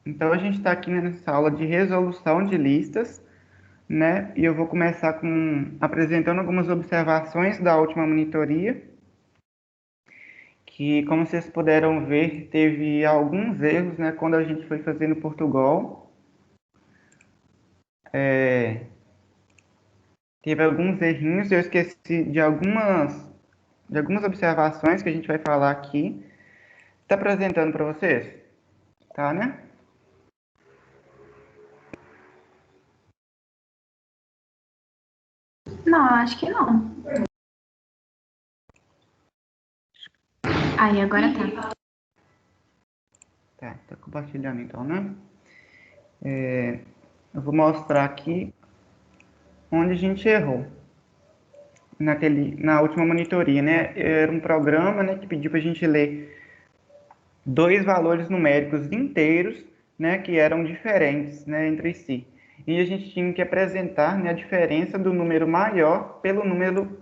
Então, a gente está aqui nessa aula de resolução de listas, né? E eu vou começar apresentando algumas observações da última monitoria, que, como vocês puderam ver, teve alguns erros, né? Quando a gente foi fazer no Portugal. Teve alguns errinhos, eu esqueci de algumas observações que a gente vai falar aqui. Está apresentando para vocês? Tá, né? Não, acho que não. Aí, agora tá. Tá compartilhando então, né? Eu vou mostrar aqui onde a gente errou. Na última monitoria, né? Era um programa, né, que pediu para a gente ler dois valores numéricos inteiros, né, que eram diferentes, né, entre si. E a gente tinha que apresentar, né, a diferença do número maior pelo número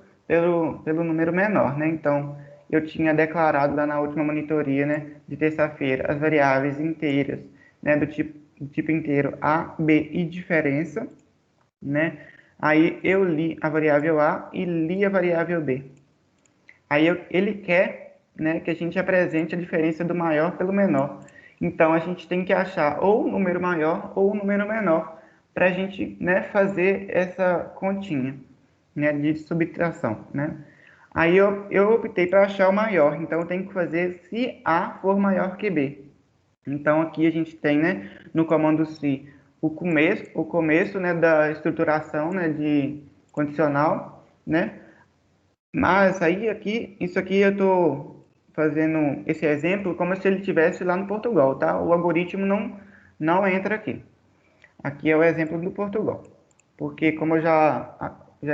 menor, né? Então, eu tinha declarado lá na última monitoria, né, de terça-feira, as variáveis inteiras, né, do tipo inteiro A, B e diferença, né? Aí eu li a variável A e li a variável B. Aí ele quer, né, que a gente apresente a diferença do maior pelo menor. Então, a gente tem que achar ou o número maior ou o número menor para a gente, né, fazer essa continha, né, de subtração, né? Aí eu optei para achar o maior, então eu tenho que fazer se A for maior que B. Então, aqui a gente tem, né, no comando se, o começo, né, da estruturação, né, de condicional, né? Mas aí isso aqui eu estou fazendo esse exemplo como se ele estivesse lá no Portugal, tá? O algoritmo não entra aqui. Aqui é o exemplo do Portugal. Porque como eu já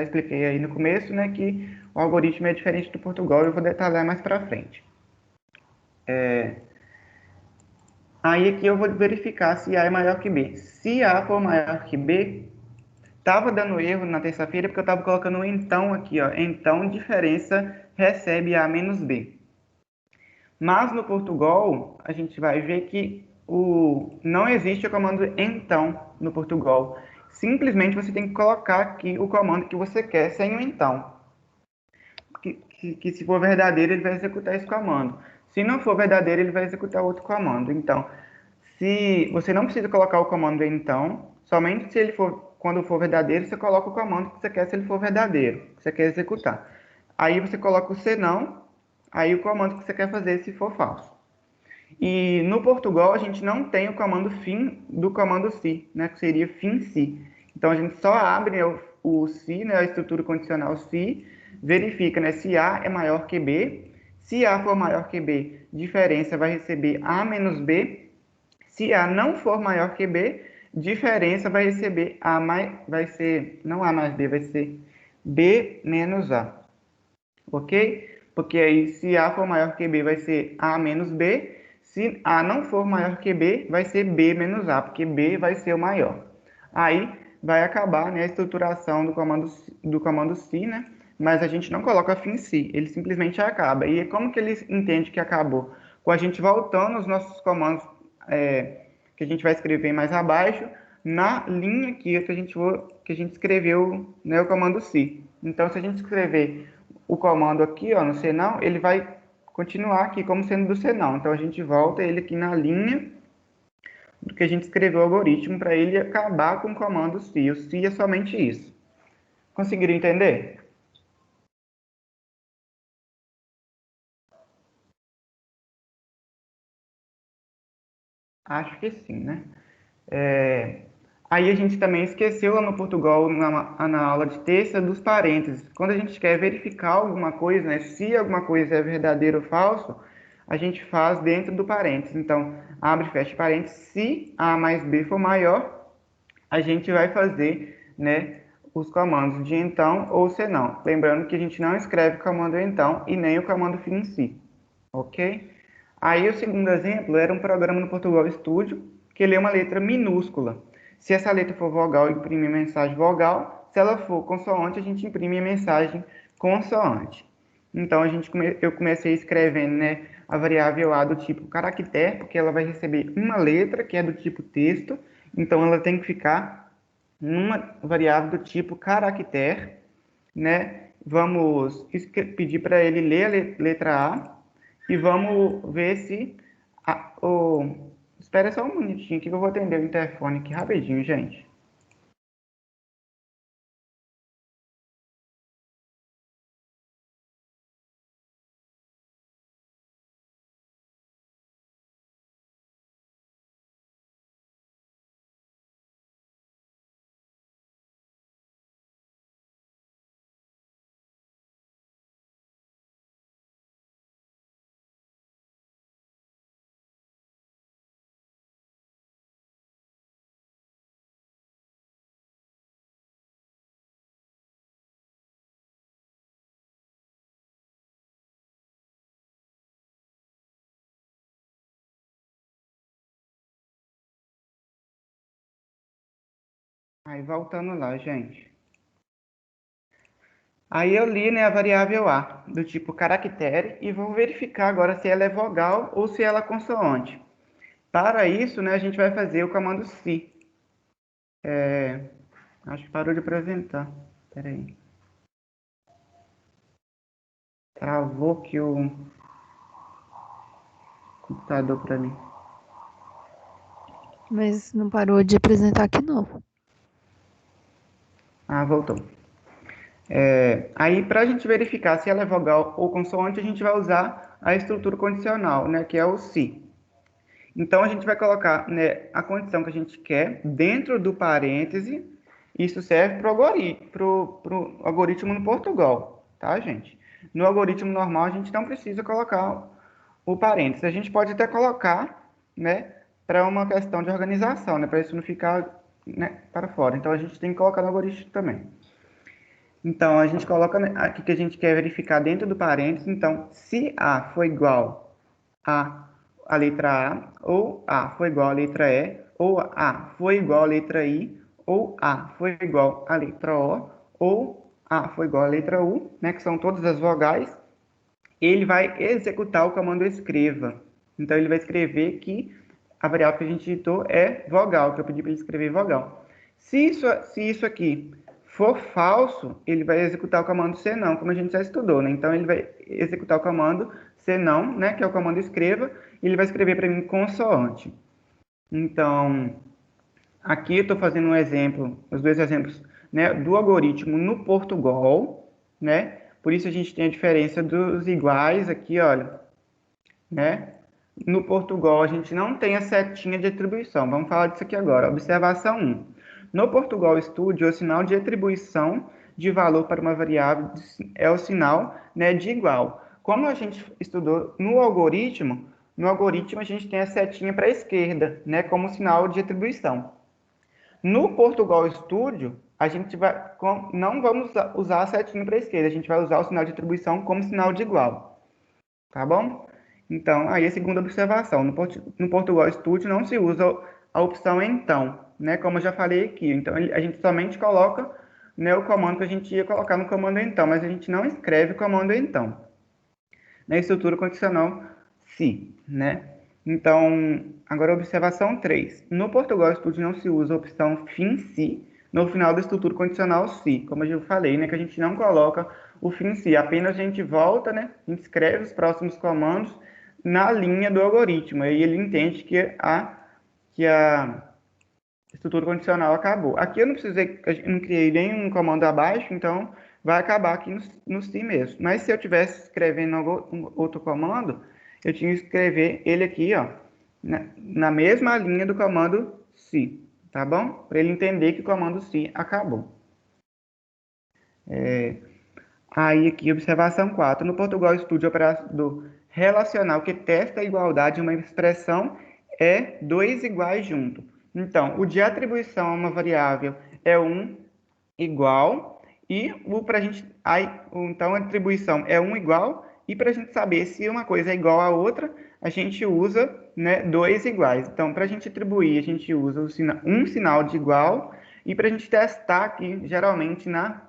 expliquei aí no começo, né, que o algoritmo é diferente do Portugal, eu vou detalhar mais para frente. Aí aqui eu vou verificar se A é maior que B. Se A for maior que B, estava dando erro na terça-feira porque eu estava colocando um então aqui, ó. Então, diferença recebe A menos B. Mas no Portugal, a gente vai ver que não existe o comando então no Portugal. Simplesmente você tem que colocar aqui o comando que você quer sem o então. Que se for verdadeiro, ele vai executar esse comando. Se não for verdadeiro, ele vai executar outro comando. Então, se você não precisa colocar o comando então, somente se ele for, quando for verdadeiro, você coloca o comando que você quer se ele for verdadeiro, que você quer executar. Aí você coloca o senão, aí o comando que você quer fazer se for falso. E no Portugal a gente não tem o comando fim do comando se, né, que seria fim se. Então a gente só abre, né, o se, né, a estrutura condicional se, verifica, né, se A é maior que B. Se A for maior que B, diferença vai receber A menos B. Se A não for maior que B, diferença vai receber não A mais B, vai ser B menos A. Ok? Porque aí, se A for maior que B, vai ser A menos B. Se A não for maior que B, vai ser B menos A, porque B vai ser o maior. Aí, vai acabar, né, a estruturação do comando se, né? Mas a gente não coloca fim se, ele simplesmente acaba. E como que ele entende que acabou? Com a gente voltando os nossos comandos que a gente vai escrever mais abaixo, na linha aqui que a gente escreveu, né, o comando se. Então, se a gente escrever o comando aqui, ó, no senão, ele vai continuar aqui como sendo do senão. Então, a gente volta ele aqui na linha do que a gente escreveu o algoritmo para ele acabar com o comando se. O se é somente isso. Conseguiram entender? Acho que sim, né? Aí a gente também esqueceu lá no Portugal, na aula de terça, dos parênteses. Quando a gente quer verificar alguma coisa, né, se alguma coisa é verdadeiro ou falso, a gente faz dentro do parênteses. Então, abre e fecha parênteses. Se A mais B for maior, a gente vai fazer, né, os comandos de então ou senão. Lembrando que a gente não escreve o comando então e nem o comando fim em si. Ok? Aí o segundo exemplo era um programa no Portugal Studio que lê uma letra minúscula. Se essa letra for vogal, imprime a mensagem vogal. Se ela for consoante, a gente imprime a mensagem consoante. Então, eu comecei escrevendo, né, a variável A do tipo caractere, porque ela vai receber uma letra, que é do tipo texto. Então, ela tem que ficar numa variável do tipo caractere, né? Vamos pedir para ele ler a letra A e vamos ver se... Espera só um minutinho que eu vou atender o interfone aqui rapidinho, gente. Aí, voltando lá, gente. Aí eu li, né, a variável A, do tipo caractere, e vou verificar agora se ela é vogal ou se ela é consoante. Para isso, né, a gente vai fazer o comando se. Acho que parou de apresentar. Espera aí. Travou aqui o computador para mim. Mas não parou de apresentar aqui, não. Ah, voltou. Aí, para a gente verificar se ela é vogal ou consoante, a gente vai usar a estrutura condicional, né, que é o se. Então, a gente vai colocar, né, a condição que a gente quer dentro do parêntese. Isso serve para o algoritmo no Portugal, tá, gente? No algoritmo normal, a gente não precisa colocar o parêntese. A gente pode até colocar, né, para uma questão de organização, né, para isso não ficar, né, para fora. Então, a gente tem que colocar no algoritmo também. Então, a gente coloca aqui que a gente quer verificar dentro do parênteses. Então, se A for igual a letra A, ou A for igual a letra E, ou A for igual a letra I, ou A for igual a letra O, ou A for igual a letra U, né, que são todas as vogais, ele vai executar o comando escreva. Então, ele vai escrever que a variável que a gente digitou é vogal, que eu pedi para ele escrever vogal. Se isso aqui for falso, ele vai executar o comando senão, como a gente já estudou, né? Então, ele vai executar o comando senão, né, que é o comando escreva, e ele vai escrever para mim consoante. Então, aqui eu estou fazendo um exemplo, os dois exemplos, né, do algoritmo no Portugal, né? Por isso a gente tem a diferença dos iguais aqui, olha, né? No Portugal a gente não tem a setinha de atribuição. Vamos falar disso aqui agora. Observação 1. No Portugal Studio, o sinal de atribuição de valor para uma variável é o sinal, né, de igual. Como a gente estudou no algoritmo a gente tem a setinha para a esquerda, né, como sinal de atribuição. No Portugal Studio, a gente não vamos usar a setinha para a esquerda, a gente vai usar o sinal de atribuição como sinal de igual. Tá bom? Então, aí a segunda observação. No Portugal Studio não se usa a opção então, né? Como eu já falei aqui. Então, a gente somente coloca, né, o comando que a gente ia colocar no comando então, mas a gente não escreve o comando então. Na estrutura condicional, se, né? Então, agora a observação 3. No Portugal Studio não se usa a opção fim se no final da estrutura condicional se, como eu já falei, né, que a gente não coloca o fim se, apenas a gente volta, né, a gente escreve os próximos comandos na linha do algoritmo, aí ele entende que a estrutura condicional acabou. Aqui eu não criei nenhum comando abaixo, então vai acabar aqui no si mesmo. Mas se eu tivesse escrevendo outro comando, eu tinha que escrever ele aqui, ó, na mesma linha do comando si, tá bom? Para ele entender que o comando si acabou. Aí aqui, observação 4. No Portugal Studio, o operador relacional que testa a igualdade de uma expressão é dois iguais junto. Então, o de atribuição a uma variável é um igual, e para a gente, então a atribuição é um igual, e para a gente saber se uma coisa é igual à outra, a gente usa, né, dois iguais. Então, para a gente atribuir, a gente usa um sinal de igual, e para a gente testar aqui, geralmente na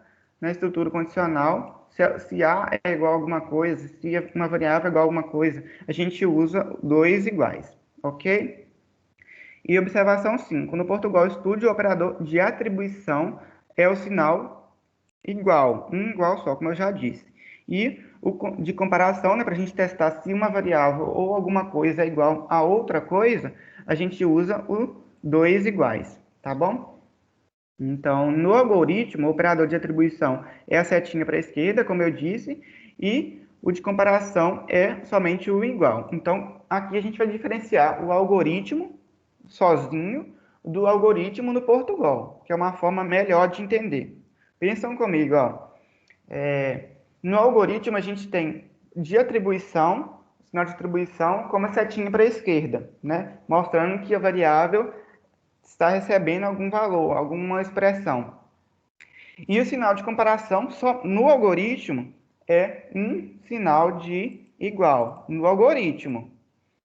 estrutura condicional, se A é igual a alguma coisa, se uma variável é igual a alguma coisa, a gente usa dois iguais, ok? E observação 5. No Portugal Studio, o operador de atribuição é o sinal igual, um igual só, como eu já disse. E o de comparação, né, para a gente testar se uma variável ou alguma coisa é igual a outra coisa, a gente usa o dois iguais, tá bom? Então, no algoritmo, o operador de atribuição é a setinha para a esquerda, como eu disse, e o de comparação é somente o igual. Então, aqui a gente vai diferenciar o algoritmo sozinho do algoritmo no Portugal, que é uma forma melhor de entender. Pensam comigo, ó. No algoritmo, a gente tem de atribuição, sinal de atribuição, como a setinha para a esquerda, né? Mostrando que a variável está recebendo algum valor, alguma expressão. E o sinal de comparação só no algoritmo é um sinal de igual no algoritmo.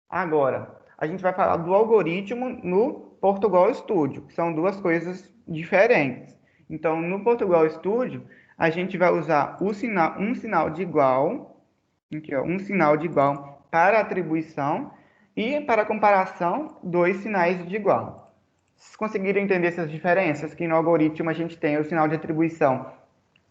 Agora, a gente vai falar do algoritmo no Portugal Studio, que são duas coisas diferentes. Então, no Portugal Studio, a gente vai usar um sinal de igual, aqui, ó, um sinal de igual para atribuição e para comparação, dois sinais de igual. Vocês conseguiram entender essas diferenças? Que no algoritmo a gente tem o sinal de atribuição,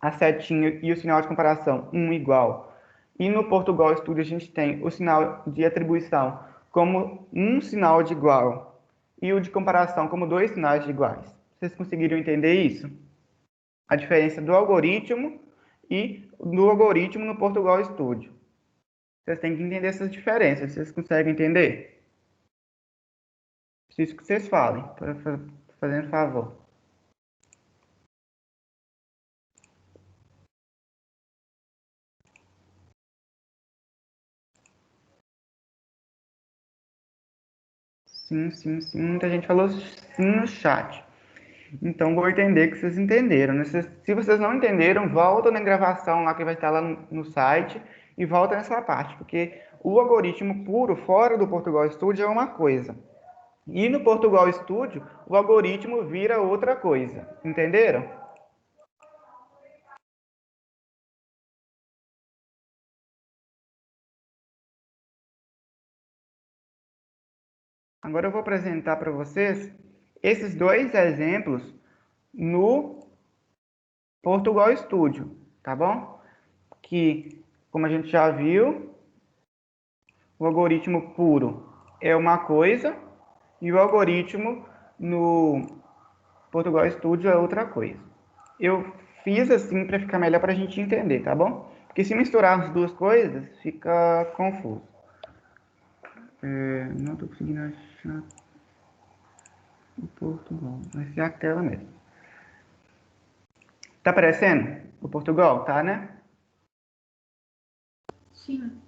a setinha e o sinal de comparação, um igual. E no Portugal Studio a gente tem o sinal de atribuição como um sinal de igual e o de comparação como dois sinais de iguais. Vocês conseguiram entender isso? A diferença do algoritmo e do algoritmo no Portugal Studio. Vocês têm que entender essas diferenças. Vocês conseguem entender? Preciso que vocês falem, fazendo favor. Sim, sim, sim. Muita gente falou sim no chat. Então, vou entender que vocês entenderam, né? Se vocês não entenderam, volta na gravação lá que vai estar lá no site e volta nessa parte, porque o algoritmo puro fora do Portugal Studio é uma coisa. E no Portugal Studio, o algoritmo vira outra coisa. Entenderam? Agora eu vou apresentar para vocês esses dois exemplos no Portugal Studio, tá bom? Que, como a gente já viu, o algoritmo puro é uma coisa e o algoritmo no Portugal Studio é outra coisa. Eu fiz assim para ficar melhor para a gente entender, tá bom? Porque se misturar as duas coisas, fica confuso. Não estou conseguindo achar o Portugal. Vai ser a tela mesmo. Tá aparecendo o Portugal, tá, né? Sim.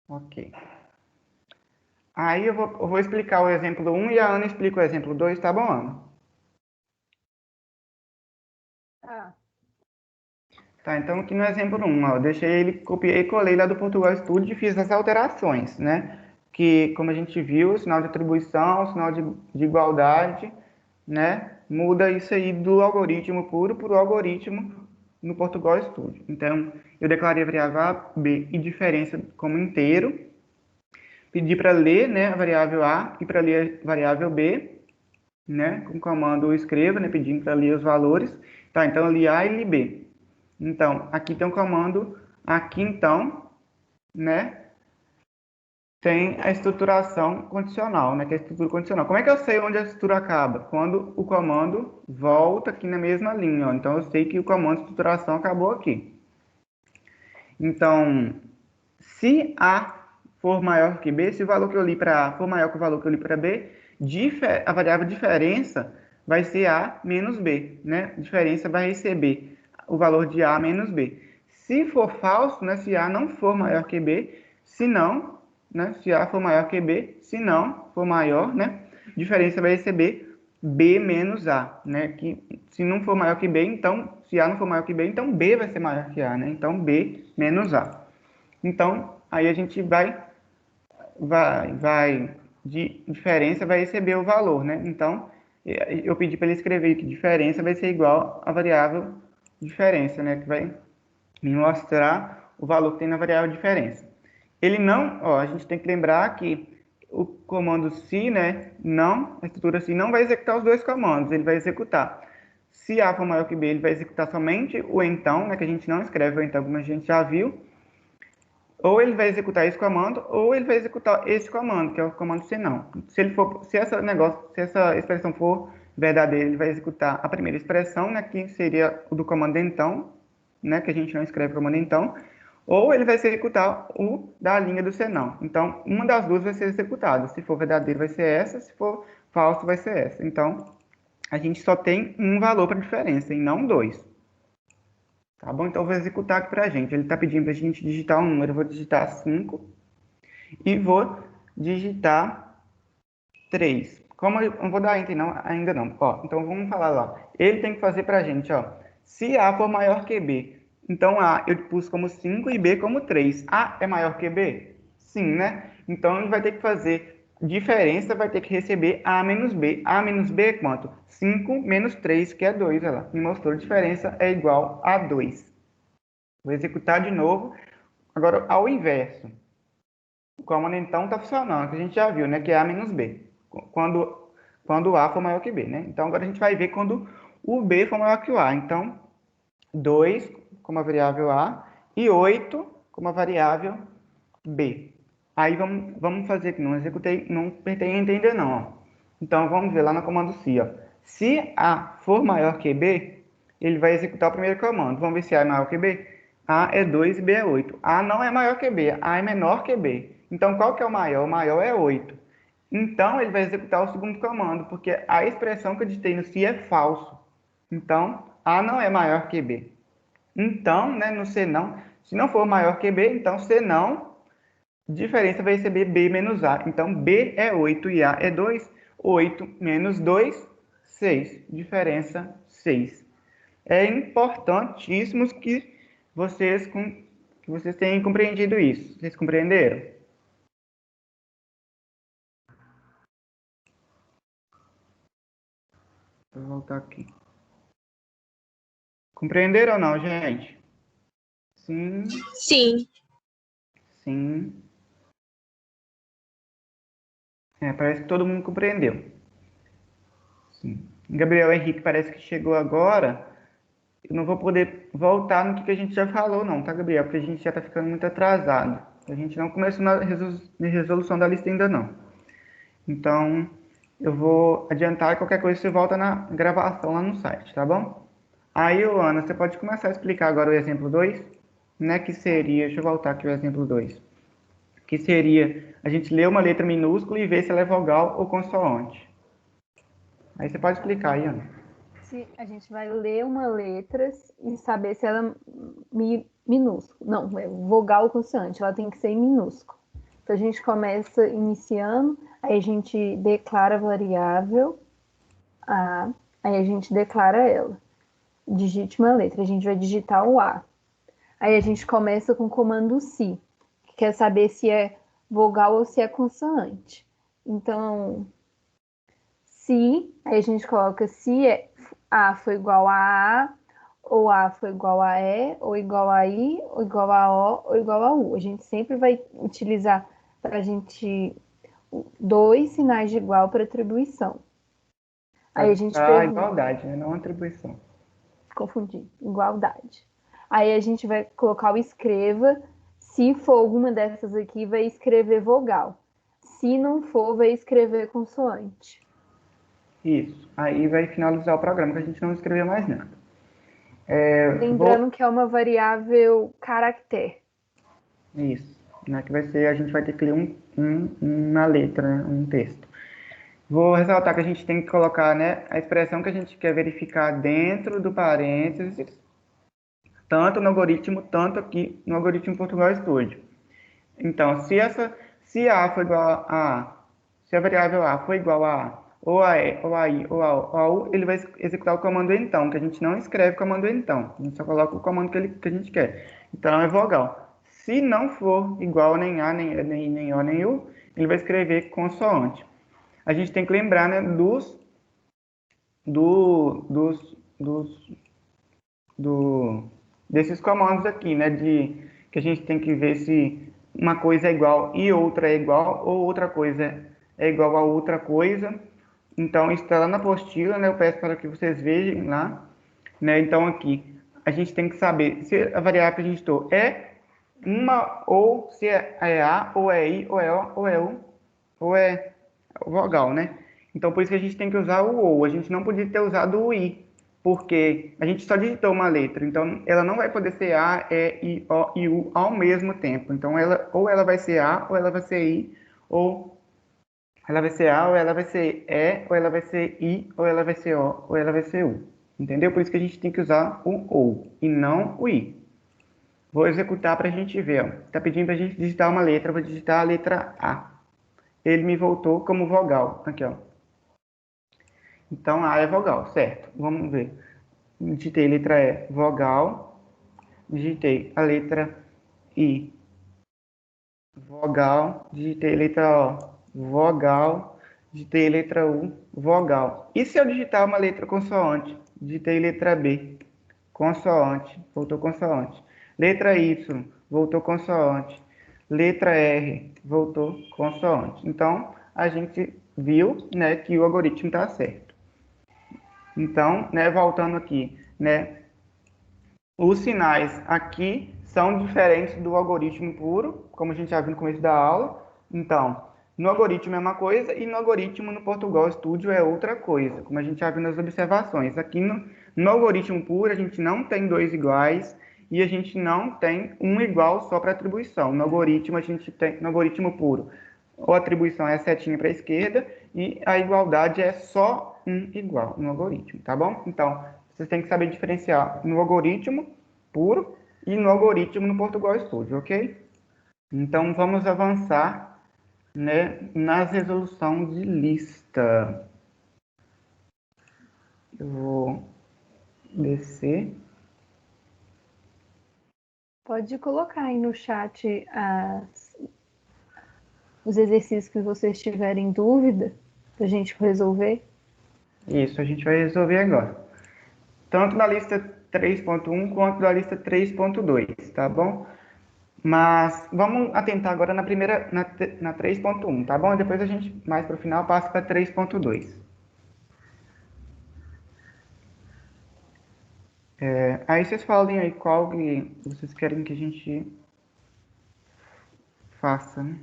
Ok. Aí eu vou explicar o exemplo 1 e a Ana explica o exemplo 2, tá bom, Ana? Tá, então aqui no exemplo 1, ó, eu deixei ele, copiei e colei lá do Portugal Studio e fiz as alterações, né? Que, como a gente viu, o sinal de atribuição, o sinal de igualdade, né? Muda isso aí do algoritmo puro para o algoritmo no Portugal Studio. Então, eu declarei a variável A, B e diferença como inteiro, pedi para ler, né, a variável A e para ler a variável B, né? Com o comando eu escrevo, né, pedindo para ler os valores. Tá, então eu li A e li B. Então, aqui tem um comando, aqui então, né, tem a estruturação condicional, né, que é a estrutura condicional. Como é que eu sei onde a estrutura acaba? Quando o comando volta aqui na mesma linha, ó. Então eu sei que o comando de estruturação acabou aqui. Então, se A for maior que B, se o valor que eu li para A for maior que o valor que eu li para B, a variável diferença vai ser A menos B, né? Diferença vai receber o valor de A menos B. Se for falso, né? Se A não for maior que B, se não, né? Se A for maior que B, se não for maior, né? Diferença vai receber B menos A, né? Que se não for maior que B, então, se A não for maior que B, então B vai ser maior que A, né? Então B menos A. Então, aí a gente de diferença vai receber o valor, né? Então, eu pedi para ele escrever que diferença vai ser igual à variável diferença, né? Que vai me mostrar o valor que tem na variável diferença. Ele não, ó, a gente tem que lembrar que o comando se, né, não, a estrutura se não vai executar os dois comandos, ele vai executar. Se A for maior que B, ele vai executar somente o então, né, que a gente não escreve o então, como a gente já viu. Ou ele vai executar esse comando, ou ele vai executar esse comando, que é o comando se não. Se essa expressão for verdadeira, ele vai executar a primeira expressão, né, que seria o do comando então, né, que a gente não escreve o comando então, ou ele vai executar o da linha do senão. Então, uma das duas vai ser executada. Se for verdadeiro, vai ser essa, se for falso, vai ser essa. Então, a gente só tem um valor para diferença, e não dois. Tá bom? Então, eu vou executar aqui para a gente. Ele está pedindo para a gente digitar um número. Eu vou digitar 5 e vou digitar 3. Como eu não vou dar enter não, ainda não. Ó, então, vamos falar lá. Ele tem que fazer para a gente, ó. Se A for maior que B, então A eu pus como 5 e B como 3. A é maior que B? Sim, né? Então, ele vai ter que fazer diferença, vai ter que receber A menos B. A menos B é quanto? 5 menos 3, que é 2. Olha lá. Me mostrou a diferença é igual a 2. Vou executar de novo. Agora, ao inverso. O comando então está funcionando, que a gente já viu, né? Que é A menos B. Quando A for maior que B, né? Então, agora a gente vai ver quando o B for maior que o A. Então, 2 como a variável A e 8 como a variável B. Aí, vamos fazer aqui. Não executei, não apertei entender, não. Ó. Então, vamos ver lá no comando se, ó. Se A for maior que B, ele vai executar o primeiro comando. Vamos ver se A é maior que B. A é 2 e B é 8. A não é maior que B, A é menor que B. Então, qual que é o maior? O maior é 8. Então, ele vai executar o segundo comando, porque a expressão que eu digitei no se é falso. Então, A não é maior que B. Então, né, no se não, se não for maior que B, então se não, diferença vai receber B menos A. Então, B é 8 e A é 2. 8 menos 2, 6. Diferença 6. É importantíssimo que vocês tenham compreendido isso. Vocês compreenderam? Vou voltar aqui. Compreenderam ou não, gente? Sim, Sim. sim. Parece que todo mundo compreendeu. Sim. Gabriel Henrique parece que chegou agora. Eu não vou poder voltar no que a gente já falou, não, tá, Gabriel? Porque a gente já está ficando muito atrasado. A gente não começou na resolução da lista ainda, não. Então, eu vou adiantar e qualquer coisa você volta na gravação lá no site, tá bom? Aí, Ana, você pode começar a explicar agora o exemplo 2, né? Que seria, deixa eu voltar aqui o exemplo 2. Que seria a gente ler uma letra minúscula e ver se ela é vogal ou consoante. Aí você pode explicar aí, Ana. Se a gente vai ler uma letra e saber se ela é minúsculo. Não, é vogal ou consoante, ela tem que ser em minúsculo. Então a gente começa iniciando, aí a gente declara a variável A, aí a gente declara ela. Digite uma letra, a gente vai digitar o A. Aí a gente começa com o comando si, que quer saber se é vogal ou se é consoante. Então, se, aí a gente coloca se A foi igual a A, ou A foi igual a E, ou igual a I, ou igual a O, ou igual a U. A gente sempre vai utilizar para a gente dois sinais de igual para atribuição. Aí a gente A pergunta. igualdade, né? Não atribuição. Confundi, igualdade. Aí a gente vai colocar o escreva. Se for alguma dessas aqui, vai escrever vogal. Se não for, vai escrever consoante. Isso. Aí vai finalizar o programa, que a gente não escreveu mais nada. Lembrando que é uma variável caractere. Isso. Né? Que vai ser, a gente vai ter que ler uma letra, né? Um texto. Vou ressaltar que a gente tem que colocar, né, a expressão que a gente quer verificar dentro do parênteses, tanto no algoritmo, tanto aqui no algoritmo Portugal Studio. Então, se A for igual a se a variável A for igual a ou a E, ou a I, ou a U, ele vai executar o comando então, que a gente não escreve o comando então. A gente só coloca o comando que a gente quer. Então, é vogal. Se não for igual nem A, nem O, nem U, ele vai escrever consoante. A gente tem que lembrar, né, desses comandos aqui, né? Que a gente tem que ver se uma coisa é igual e outra é igual, ou outra coisa é igual a outra coisa. Então, isso está lá na apostila, né? Eu peço para que vocês vejam lá, né? Então, aqui, a gente tem que saber se a variável que a gente estou é uma, ou se é A, ou é I, ou é O, ou é U, ou é vogal, né? Então, por isso que a gente tem que usar o ou. A gente não podia ter usado o I, porque a gente só digitou uma letra. Então, ela não vai poder ser A, E, I, O e U ao mesmo tempo. Então, ou ela vai ser A, ou ela vai ser I, ou ela vai ser A, ou ela vai ser E, ou ela vai ser I, ou ela vai ser O, ou ela vai ser U. Entendeu? Por isso que a gente tem que usar o ou e não o I. Vou executar para a gente ver. Está pedindo para a gente digitar uma letra. Eu vou digitar a letra A. Ele me voltou como vogal. Aqui, ó. Então, A é vogal, certo? Vamos ver. Digitei letra E, vogal. Digitei a letra I, vogal. Digitei letra O, vogal. Digitei letra U, vogal. E se eu digitar uma letra consoante? Digitei letra B, consoante. Voltou consoante. Letra Y, voltou consoante. Letra R, voltou consoante. Então, a gente viu, né, que o algoritmo está certo. Então, né, voltando aqui, né, os sinais aqui são diferentes do algoritmo puro, como a gente já viu no começo da aula. Então, no algoritmo é uma coisa e no algoritmo no Portugal Studio é outra coisa, como a gente já viu nas observações. Aqui no algoritmo puro a gente não tem dois iguais e a gente não tem um igual só para atribuição. No algoritmo a gente tem, no algoritmo puro, a atribuição é a setinha para a esquerda e a igualdade é só um igual no algoritmo, tá bom? Então, vocês têm que saber diferenciar no algoritmo puro e no algoritmo no Portugal Studio, ok? Então, vamos avançar, né, nas resoluções de lista. Eu vou descer. Pode colocar aí no chat os exercícios que vocês tiverem dúvida para a gente resolver. Isso, a gente vai resolver agora. Tanto na lista 3.1 quanto na lista 3.2, tá bom? Mas vamos atentar agora na primeira, na 3.1, tá bom? Depois a gente, mais para o final, passa para 3.2. Aí vocês falem aí qual que vocês querem que a gente faça, né?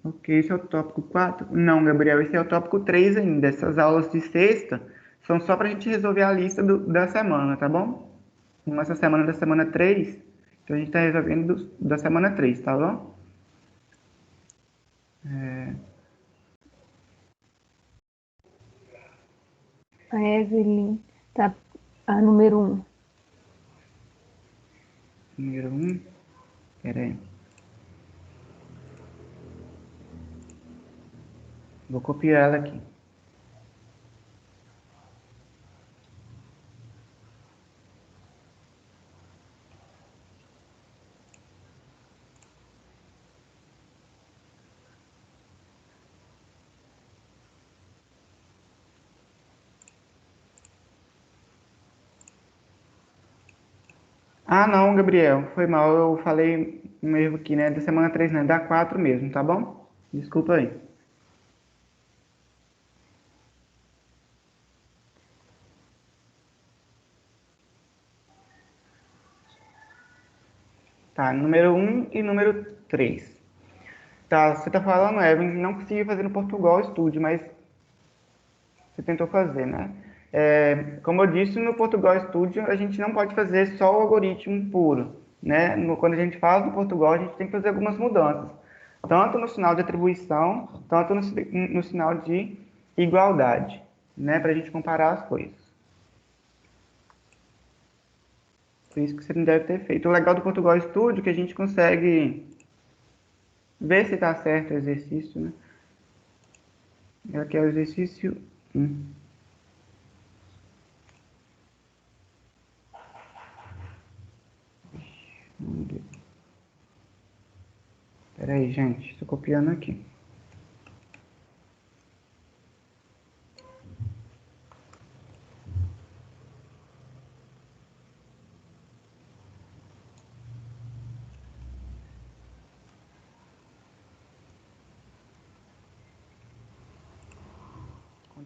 Ok, esse é o tópico 4. Não, Gabriel, esse é o tópico 3 ainda. Essas aulas de sexta são só para a gente resolver a lista da semana, tá bom? Como essa semana é da semana 3, então a gente está resolvendo da semana 3, tá bom? A Evelyn tá a número 1. Número 1. Pera aí. Vou copiar ela aqui. Ah, não, Gabriel, foi mal. Eu falei um erro aqui, né? Da semana 3, né? Da 4 mesmo, tá bom? Desculpa aí. Tá, número 1 e número 3. Tá, você tá falando, Evan, não consegui fazer no Portugal Studio, mas você tentou fazer, né? Como eu disse, no Portugal Studio a gente não pode fazer só o algoritmo puro, né? Quando a gente faz no Portugal, a gente tem que fazer algumas mudanças, tanto no sinal de atribuição, tanto no sinal de igualdade, né? Para a gente comparar as coisas. Por isso que você não deve ter feito. O legal do Portugal Studio é que a gente consegue ver se está certo o exercício, né? Aqui é o exercício 1. Espera aí, gente. Estou copiando aqui.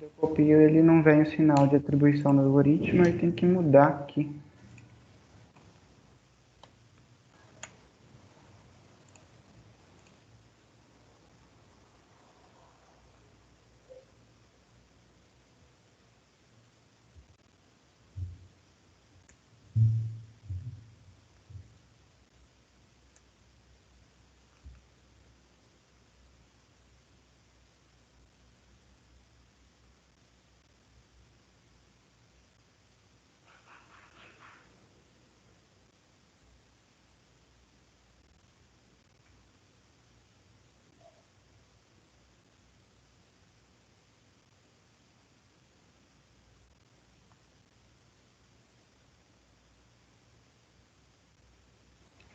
Quando eu copio, ele não vem o sinal de atribuição do algoritmo, aí tem que mudar aqui.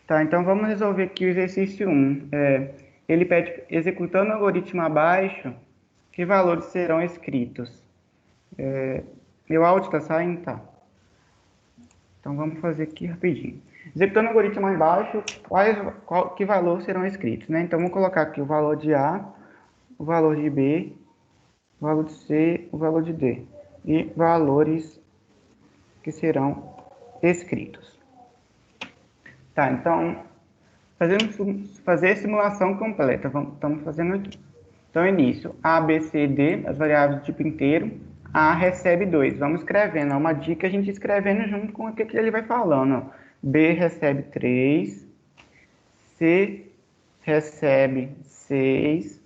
Tá, então vamos resolver aqui o exercício 1. Ele pede, executando o algoritmo abaixo, que valores serão escritos? Meu áudio está saindo? Tá. Então vamos fazer aqui rapidinho. Executando o algoritmo embaixo, que valores serão escritos, né? Então vamos colocar aqui o valor de A, o valor de B, o valor de C, o valor de D. E valores que serão escritos. Tá, então, fazer a simulação completa. Estamos fazendo aqui. Então, início. A, B, C, D, as variáveis do tipo inteiro. A recebe 2. Vamos escrevendo. É uma dica a gente escrevendo junto com o que ele vai falando. Ó. B recebe 3. C recebe 6.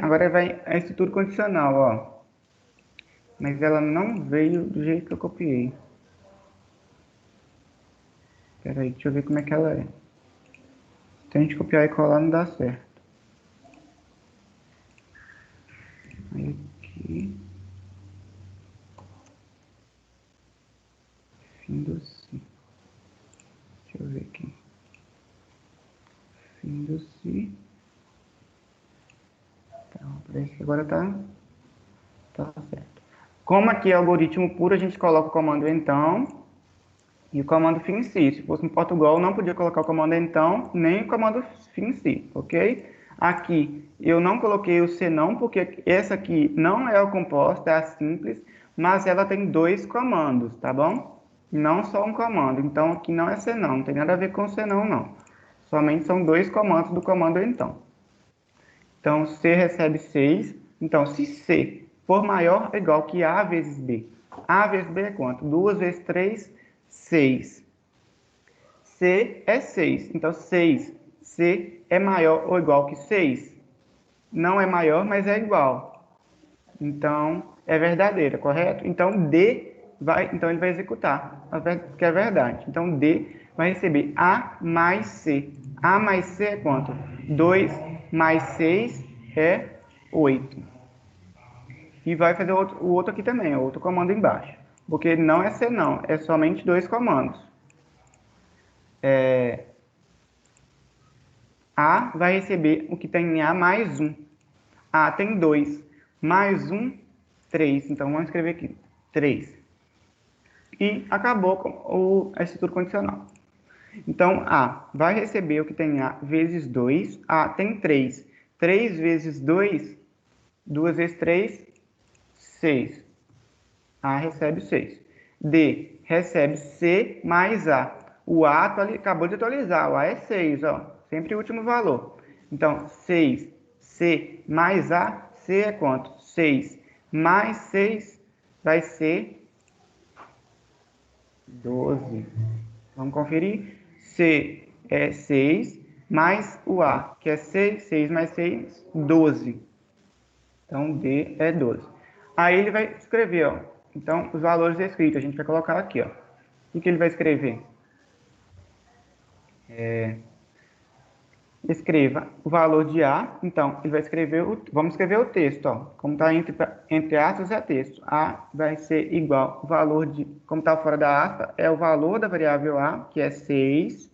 Agora vai a estrutura condicional, ó. Mas ela não veio do jeito que eu copiei. Espera aí, deixa eu ver como é que ela é. Se a gente copiar e colar, não dá certo. Aí aqui. Fim do si. Deixa eu ver aqui. Fim do si. Então, parece que agora tá certo. Como aqui é algoritmo puro, a gente coloca o comando então e o comando fim si. Se fosse em Portugal, não podia colocar o comando então, nem o comando fim si, ok? Aqui eu não coloquei o senão, porque essa aqui não é a composta, é a simples, mas ela tem 2 comandos, tá bom? Não só um comando. Então aqui não é senão, não tem nada a ver com senão, não. Somente são 2 comandos do comando então. Então, C recebe 6. Então, se C for maior ou igual que A vezes B. A vezes B é quanto? 2 vezes 3, 6. C é 6. Então, 6. C é maior ou igual que 6? Não é maior, mas é igual. Então, é verdadeira, correto? Então, então ele vai executar, que é verdade. Então, D vai receber A mais C. A mais C é quanto? 2 mais 6 é 8. E vai fazer o outro aqui também, outro comando embaixo. Porque não é C não, é somente 2 comandos. A vai receber o que tem em A mais 1. A tem 2. Mais 1, 3. Então, vamos escrever aqui, 3. E acabou com a estrutura condicional. Então, A vai receber o que tem A vezes 2. A tem 3. 3 vezes 2, 2 vezes 3, 6. A recebe 6. D recebe C mais A. O A acabou de atualizar. O A é 6, ó. Sempre o último valor. Então, 6. C mais A. C é quanto? 6. Mais 6 vai ser 12. Vamos conferir? C é 6 mais o A, que é 6. 6 mais 6, 12. Então, D é 12. Aí ele vai escrever, ó. Então, os valores escritos, a gente vai colocar aqui, ó. O que ele vai escrever? Escreva o valor de A. Então, ele vai escrever, vamos escrever o texto, ó. Como está entre aspas, é texto. A vai ser igual, o valor de, como está fora da aspa, é o valor da variável A, que é 6.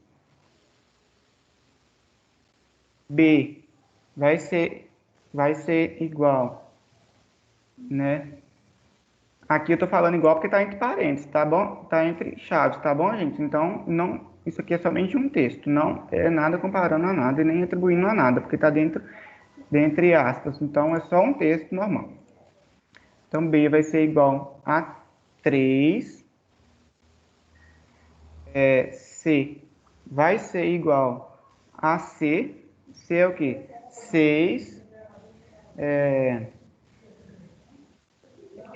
B vai ser igual, né? Aqui eu tô falando igual porque tá entre parênteses, tá bom? Tá entre chaves, tá bom, gente? Então, não, isso aqui é somente um texto, não é nada comparando a nada e nem atribuindo a nada, porque tá dentre aspas. Então, é só um texto normal. Então, B vai ser igual a 3. C vai ser igual a C. C é o quê? 6.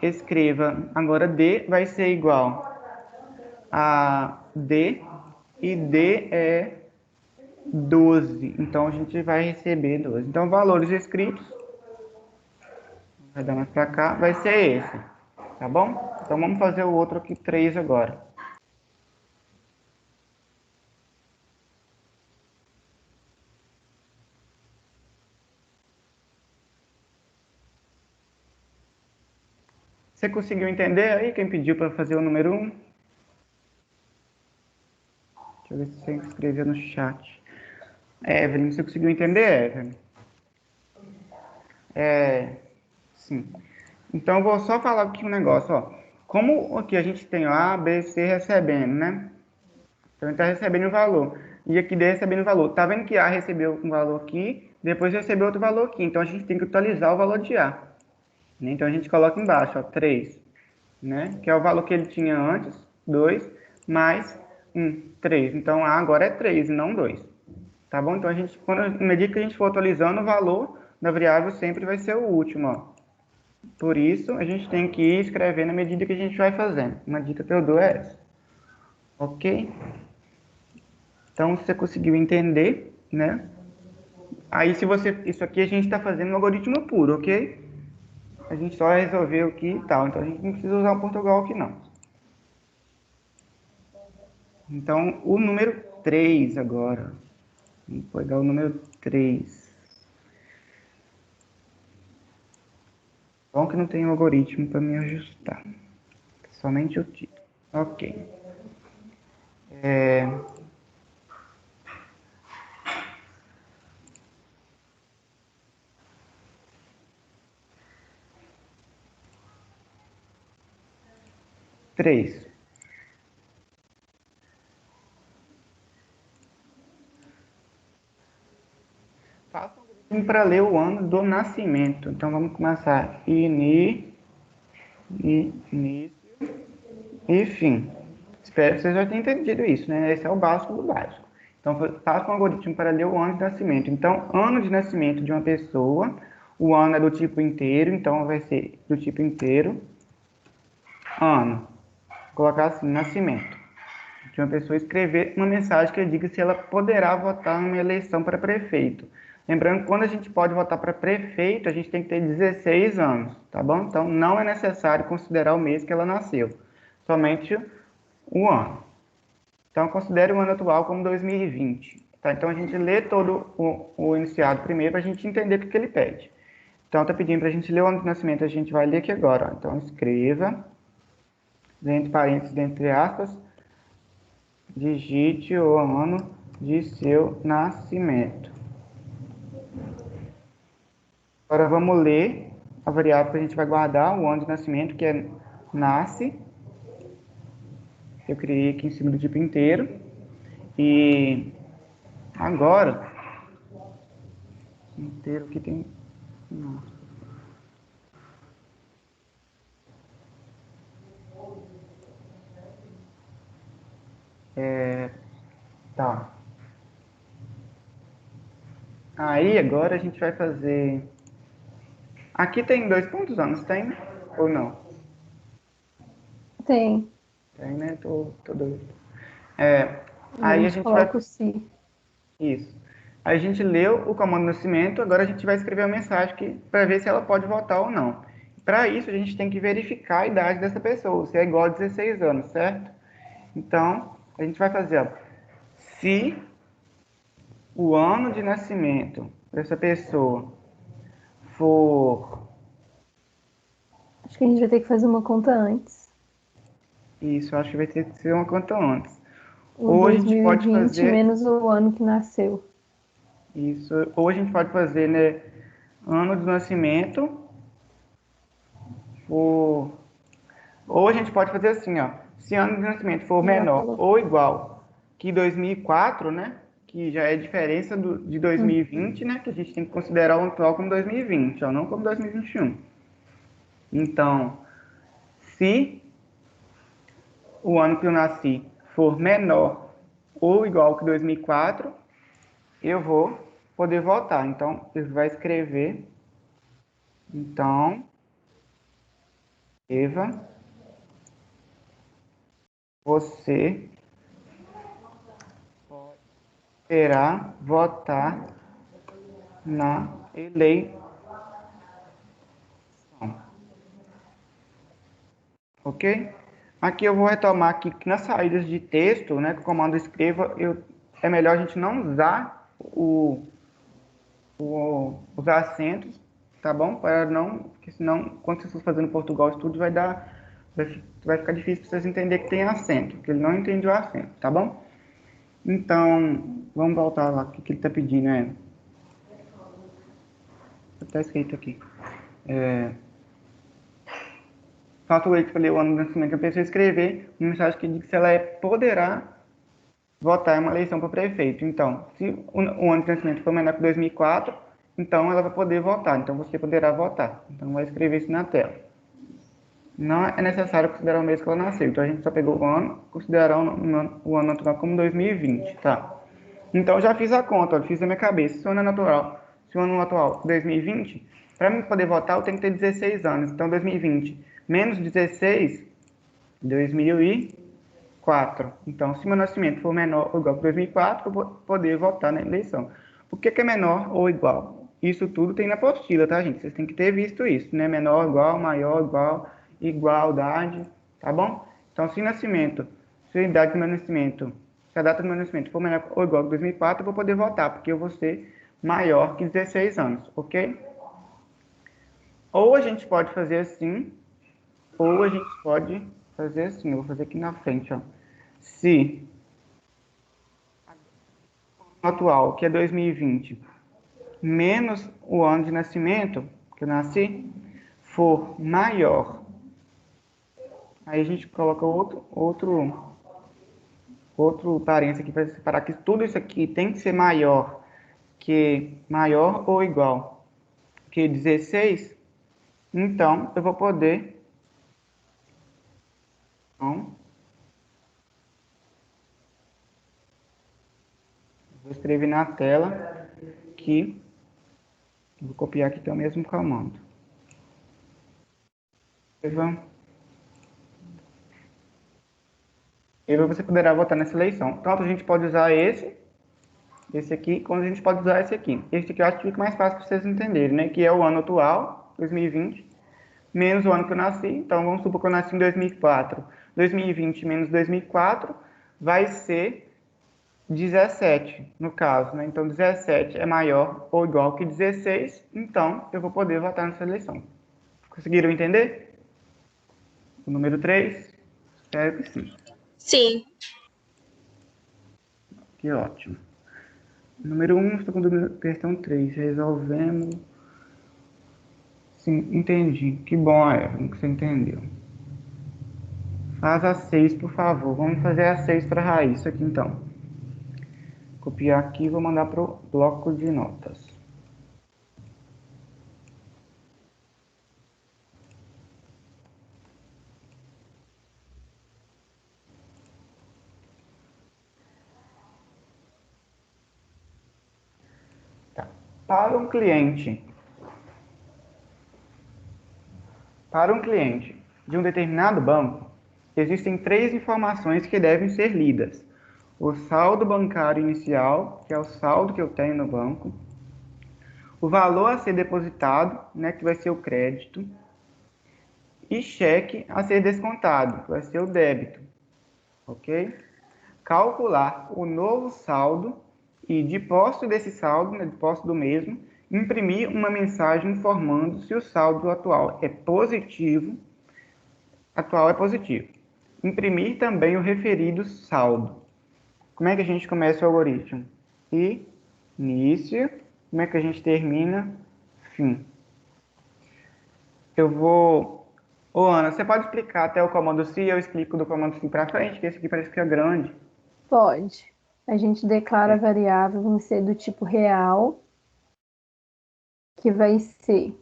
Escreva agora D vai ser igual a D. E D é 12. Então, a gente vai receber 12. Então, valores escritos, vai dar mais para cá, vai ser esse. Tá bom? Então, vamos fazer o outro aqui, 3 agora. Você conseguiu entender aí quem pediu para fazer o número 1? Deixa eu ver se você escreveu no chat. Evelyn, você conseguiu entender, Evelyn? Sim. Então, eu vou só falar aqui um negócio, ó. Como aqui a gente tem o A, B, C recebendo, né? Então, ele está recebendo o valor. E aqui D recebendo o valor. Tá vendo que A recebeu um valor aqui, depois recebeu outro valor aqui. Então, a gente tem que atualizar o valor de A. Então, a gente coloca embaixo, ó, 3, né? Que é o valor que ele tinha antes, 2, mais 1, 3. Então, A agora é 3 e não 2. Tá bom? Então, à medida que a gente for atualizando, o valor da variável sempre vai ser o último, ó. Por isso, a gente tem que ir escrevendo à medida que a gente vai fazendo. Uma dica que eu dou é essa. Ok? Então, se você conseguiu entender, né? Aí, isso aqui a gente está fazendo no algoritmo puro, ok? A gente só resolveu aqui e tal. Então, a gente não precisa usar o Portugal aqui, não. Então, o número 3 agora. Vamos pegar o número 3. Bom que não tem um algoritmo para me ajustar. Somente o título. Ok. 3. Faça um algoritmo para ler o ano do nascimento. Então, vamos começar. Início e fim. Espero que vocês já tenham entendido isso, né? Esse é o básico do básico. Então, faça um algoritmo para ler o ano de nascimento. Então, ano de nascimento de uma pessoa, o ano é do tipo inteiro, então vai ser do tipo inteiro, ano. Vou colocar assim, nascimento. De uma pessoa escrever uma mensagem que diga se ela poderá votar numa eleição para prefeito. Lembrando que quando a gente pode votar para prefeito, a gente tem que ter 16 anos, tá bom? Então, não é necessário considerar o mês que ela nasceu, somente o ano. Então, considere o ano atual como 2020. Tá? Então, a gente lê todo o enunciado primeiro para a gente entender o que ele pede. Então, está pedindo para a gente ler o ano de nascimento, a gente vai ler aqui agora. Ó. Então, escreva, entre parênteses, entre aspas, digite o ano de seu nascimento. Agora, vamos ler a variável que a gente vai guardar, o ano de nascimento, que é nasce. Eu criei aqui em cima do tipo inteiro. E agora, inteiro que tem... Nossa. Tá. Aí, agora a gente vai fazer... Aqui tem 2 pontos anos, tem, né? Ou não? Tem. Tem, né? Tô doido. A Aí a gente gente vai... coloca o si. Isso. Aí a gente leu o comando nascimento, agora a gente vai escrever a mensagem para ver se ela pode votar ou não. Para isso, a gente tem que verificar a idade dessa pessoa, se é igual a 16 anos, certo? Então, a gente vai fazer, ó, se o ano de nascimento dessa pessoa for... Acho que a gente vai ter que fazer uma conta antes. Isso, acho que vai ter que ser uma conta antes. O Ou a gente pode 2020 fazer... menos o ano que nasceu. Isso, ou a gente pode fazer, né, ano de nascimento for... Ou a gente pode fazer assim, ó, se ano de nascimento for Já menor falou. ou igual que 2004, né, que já é diferença de 2020, né, que a gente tem que considerar o atual como 2020, ó, não como 2021. Então, se o ano que eu nasci for menor ou igual que 2004, eu vou poder votar. Então, você vai escrever, então, Eva, você poderá votar na eleição. Ok? Aqui eu vou retomar aqui que nas saídas de texto, né, com o comando escreva, é melhor a gente não usar os acentos, tá bom? Para não, porque senão, quando vocês for fazendo Portugal Studio, vai ficar difícil para vocês entenderem que tem acento, que ele não entende o acento, tá bom? Então, vamos voltar lá, o que ele está pedindo está escrito aqui. Faça o leite para ler o ano do nascimento da pessoa escrever uma mensagem que diz se ela poderá votar em uma eleição para prefeito. Então, se o ano de nascimento for menor que 2004, então ela vai poder votar. Então, você poderá votar. Então, vai escrever isso na tela. Não é necessário considerar o mês que ela nasceu. Então, a gente só pegou o ano, considerando o ano natural como 2020, tá? Então, eu já fiz a conta, ó, fiz na minha cabeça. Se o ano é natural, se o ano atual 2020, para mim poder votar, eu tenho que ter 16 anos. Então, 2020 menos 16, 2004. Então, se meu nascimento for menor ou igual a 2004, eu vou poder votar na eleição. Por que é menor ou igual? Isso tudo tem na apostila, tá, gente? Vocês têm que ter visto isso, né? Menor, igual, maior, igual, igualdade, tá bom? Então, se a idade do meu nascimento, se a data do meu nascimento for menor ou igual a 2004, eu vou poder votar, porque eu vou ser maior que 16 anos, ok? Ou a gente pode fazer assim, ou a gente pode fazer assim. Eu vou fazer aqui na frente, ó. Se o atual, que é 2020, menos o ano de nascimento, que eu nasci, for maior, aí a gente coloca outro parênteses aqui para separar que tudo isso aqui tem que ser maior ou igual que 16, então eu vou poder, então, vou escrever na tela que, vou copiar aqui que é o mesmo comando. E você poderá votar nessa eleição. Tanto a gente pode usar esse aqui, quando a gente pode usar esse aqui. Esse aqui eu acho que fica mais fácil para vocês entenderem, né? Que é o ano atual, 2020, menos o ano que eu nasci. Então, vamos supor que eu nasci em 2004. 2020 menos 2004 vai ser 17, no caso, né? Então, 17 é maior ou igual que 16, então eu vou poder votar nessa eleição. Conseguiram entender? O número 3? Espero que sim. Sim. Que ótimo. Número 1, segunda questão 3. Resolvemos. Sim, entendi. Que bom, Evelyn, que você entendeu. Faz a 6, por favor. Vamos fazer a 6 para a Raíssa aqui, então. Copiar aqui e vou mandar para o bloco de notas. Tá. Para um cliente de um determinado banco, existem 3 informações que devem ser lidas. O saldo bancário inicial, que é o saldo que eu tenho no banco. O valor a ser depositado, né, que vai ser o crédito. E cheque a ser descontado, que vai ser o débito. Ok? Calcular o novo saldo e, de posse desse saldo, né, de posse do mesmo, imprimir uma mensagem informando se o saldo atual é positivo. Imprimir também o referido saldo. Como é que a gente começa o algoritmo? Início. Como é que a gente termina? Fim. Eu vou... Ô, Ana, você pode explicar até o comando se eu explico do comando se para frente, que esse aqui parece que é grande. Pode. A gente declara a variável, vão ser do tipo real, que vai ser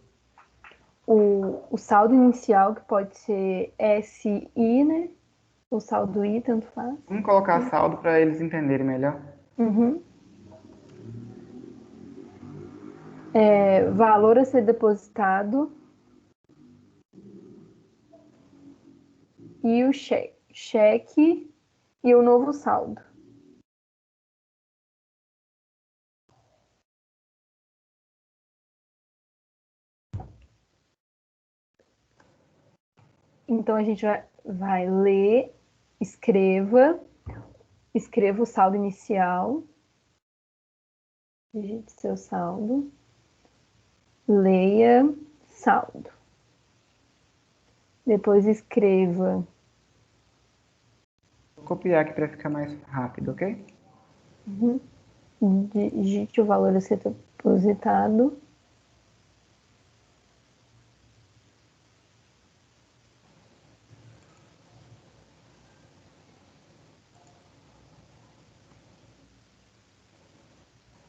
o saldo inicial, que pode ser SI, né? O saldo I, tanto faz. Vamos colocar saldo para eles entenderem melhor. Uhum. Valor a ser depositado e o cheque e o novo saldo. Então, a gente vai ler, escreva o saldo inicial, digite seu saldo, leia saldo. Depois escreva. Vou copiar aqui para ficar mais rápido, ok? Digite o valor a ser depositado.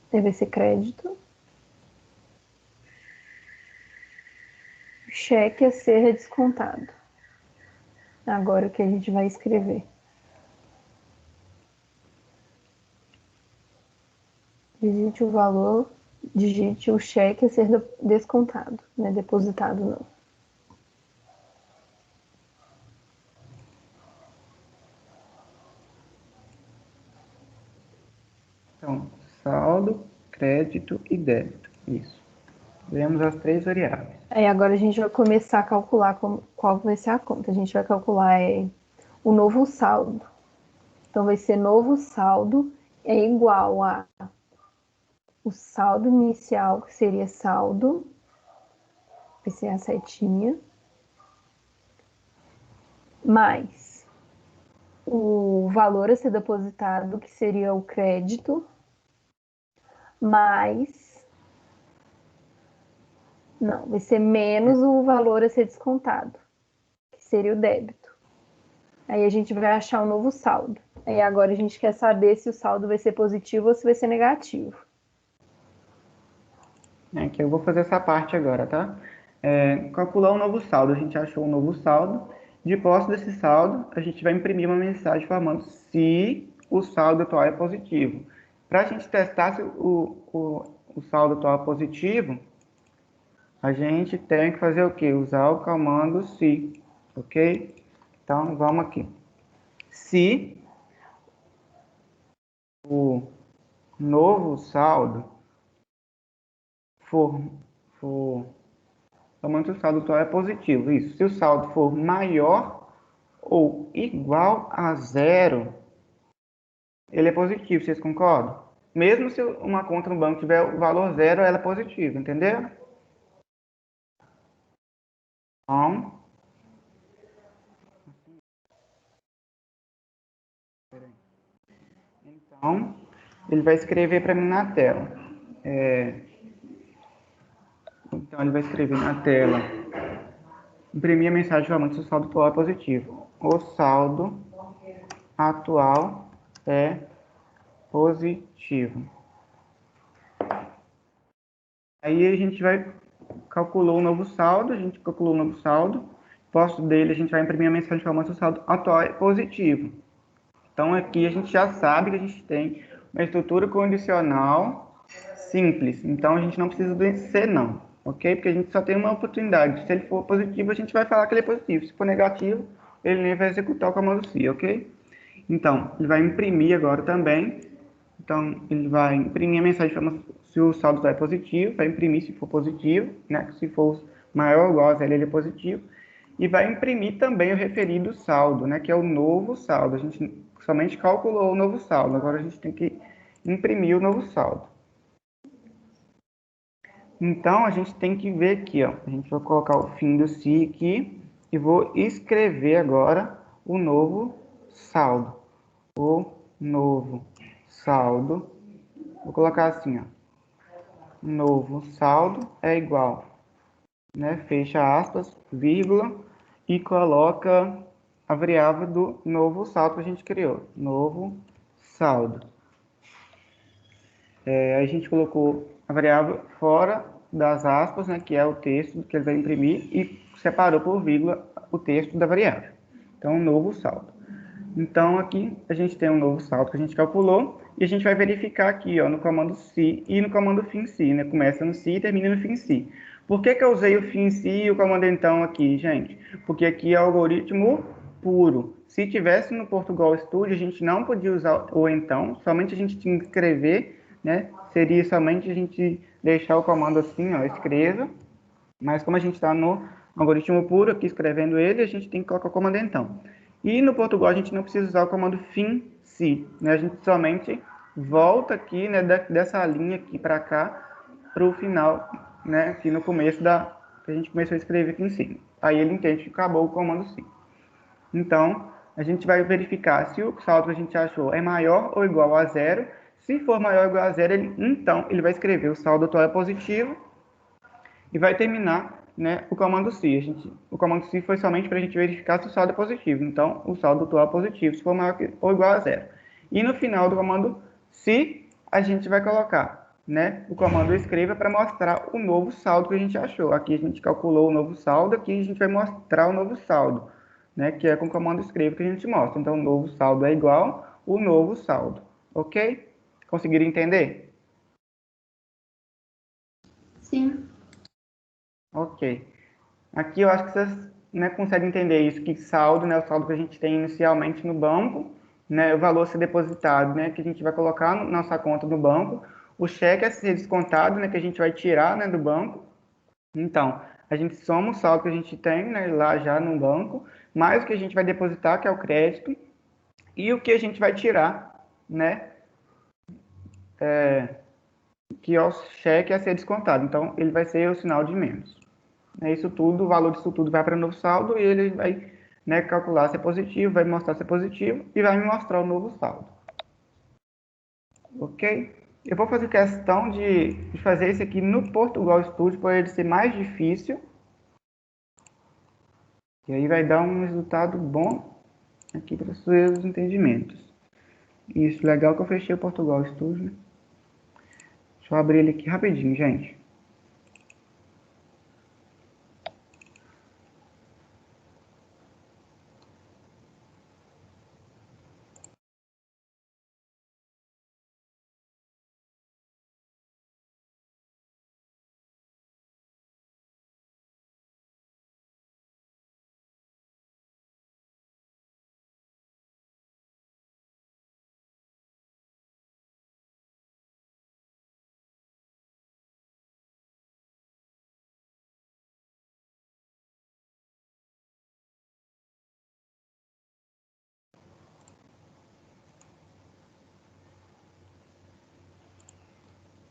Deve ser crédito. Cheque a ser descontado. Agora que a gente vai escrever. Digite o valor, digite o cheque a ser descontado, não é depositado não. Então, saldo, crédito e débito. Isso. Vemos as três variáveis. Aí agora a gente vai começar a calcular qual vai ser a conta. A gente vai calcular o novo saldo. Então vai ser novo saldo é igual a o saldo inicial, que seria saldo, vai ser a setinha, mais o valor a ser depositado, que seria o crédito, mais... Não, vai ser menos o valor a ser descontado, que seria o débito. Aí a gente vai achar um novo saldo. Aí agora a gente quer saber se o saldo vai ser positivo ou se vai ser negativo. Que eu vou fazer essa parte agora, tá? Calcular um novo saldo. A gente achou um novo saldo. De posse desse saldo, a gente vai imprimir uma mensagem informando se o saldo atual é positivo. Para a gente testar se o saldo atual é positivo, a gente tem que fazer o quê? Usar o comando se, ok? Então, vamos aqui. Se o novo saldo for somente o saldo atual é positivo. Isso. Se o saldo for maior ou igual a zero, ele é positivo. Vocês concordam? Mesmo se uma conta no banco tiver o valor zero, ela é positiva, entendeu? Então, ele vai escrever para mim na tela. Então, ele vai escrever na tela. Imprimir a mensagem falando se o saldo atual é positivo. O saldo atual é positivo. Aí a gente vai calcular o novo saldo, a gente calculou o novo saldo. Posto dele, a gente vai imprimir a mensagem falando se o saldo atual é positivo. Então aqui a gente já sabe que a gente tem uma estrutura condicional simples. Então a gente não precisa do se não, ok? Porque a gente só tem uma oportunidade. Se ele for positivo, a gente vai falar que ele é positivo. Se for negativo, ele nem vai executar o comando se, ok? Então, ele vai imprimir agora também. Então, ele vai imprimir a mensagem falando se o saldo é positivo, vai imprimir se for positivo, né? Se for maior ou igual a zero, ele é positivo. E vai imprimir também o referido saldo, né? Que é o novo saldo. A gente somente calculou o novo saldo, agora a gente tem que imprimir o novo saldo. Então, a gente tem que ver aqui, ó. A gente vai colocar o fim do se aqui e vou escrever agora o novo saldo. O novo saldo. Vou colocar assim, ó. Novo saldo é igual, né? Fecha aspas, vírgula, e coloca a variável do novo saldo que a gente criou. Novo saldo. A gente colocou a variável fora das aspas, né, que é o texto que ele vai imprimir, e separou por vírgula o texto da variável. Então, um novo saldo. Então, aqui a gente tem um novo saldo que a gente calculou, e a gente vai verificar aqui, ó, no comando se e no comando fim se, né? Começa no se e termina no fim se. Por que que eu usei o fim se e o comando então aqui, gente? Porque aqui é algoritmo puro. Se tivesse no Portugal Studio, a gente não podia usar o então, somente a gente tinha que escrever, né? Seria somente a gente deixar o comando assim, ó, escreva. Mas como a gente está no algoritmo puro aqui escrevendo ele, a gente tem que colocar o comando então. E no Portugal a gente não precisa usar o comando fim se, né? A gente somente volta aqui, né, dessa linha aqui para cá, para o final, né, aqui no começo que a gente começou a escrever aqui em cima. Aí ele entende que acabou o comando sim. Então, a gente vai verificar se o saldo que a gente achou é maior ou igual a zero. Se for maior ou igual a zero, então ele vai escrever o saldo atual é positivo e vai terminar, né, o comando se. O comando se foi somente para a gente verificar se o saldo é positivo. Então, o saldo atual é positivo, se for maior ou igual a zero. E no final do comando se, a gente vai colocar, né, o comando escreva para mostrar o novo saldo que a gente achou. Aqui a gente calculou o novo saldo, aqui a gente vai mostrar o novo saldo, né, que é com o comando escreva que a gente mostra. Então, o novo saldo é igual o novo saldo. Ok? Conseguiram entender? Sim. Ok. Aqui eu acho que vocês, né, conseguem entender isso, que saldo, né, o saldo que a gente tem inicialmente no banco, né, o valor a ser depositado, né, que a gente vai colocar na nossa conta no banco, o cheque a ser descontado, né, que a gente vai tirar, né, do banco. Então, a gente soma o saldo que a gente tem, né, lá já no banco, mais o que a gente vai depositar, que é o crédito, e o que a gente vai tirar, né, que é o cheque a ser descontado. Então, ele vai ser o sinal de menos. É isso tudo, o valor disso tudo vai para o novo saldo e ele vai, né, calcular se é positivo, vai mostrar se é positivo e vai me mostrar o novo saldo. Ok? Eu vou fazer questão de fazer isso aqui no Portugal Studio para ele ser mais difícil. E aí vai dar um resultado bom aqui para os seus entendimentos. Isso, legal que eu fechei o Portugal Studio, né? Deixa eu abrir ele aqui rapidinho, gente.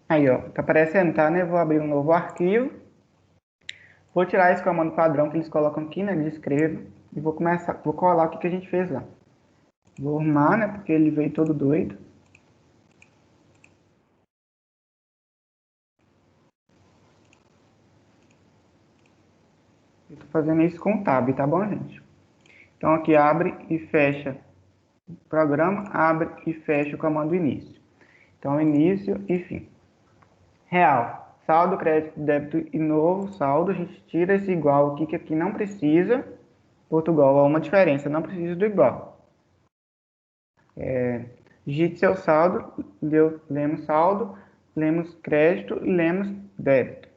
Aí, ó, tá aparecendo, tá, né? Vou abrir um novo arquivo. Vou tirar esse comando padrão que eles colocam aqui, né, de escreva, e vou colar o que a gente fez lá. Vou arrumar, né, porque ele veio todo doido. Eu tô fazendo isso com o Tab, tá bom, gente? Então aqui abre e fecha o programa, abre e fecha o comando início. Então início e fim. Real, saldo, crédito, débito e novo saldo, a gente tira esse igual aqui, que aqui não precisa. Portugal, há uma diferença, não precisa do igual. Digite seu saldo, lemos saldo, lemos crédito e lemos débito.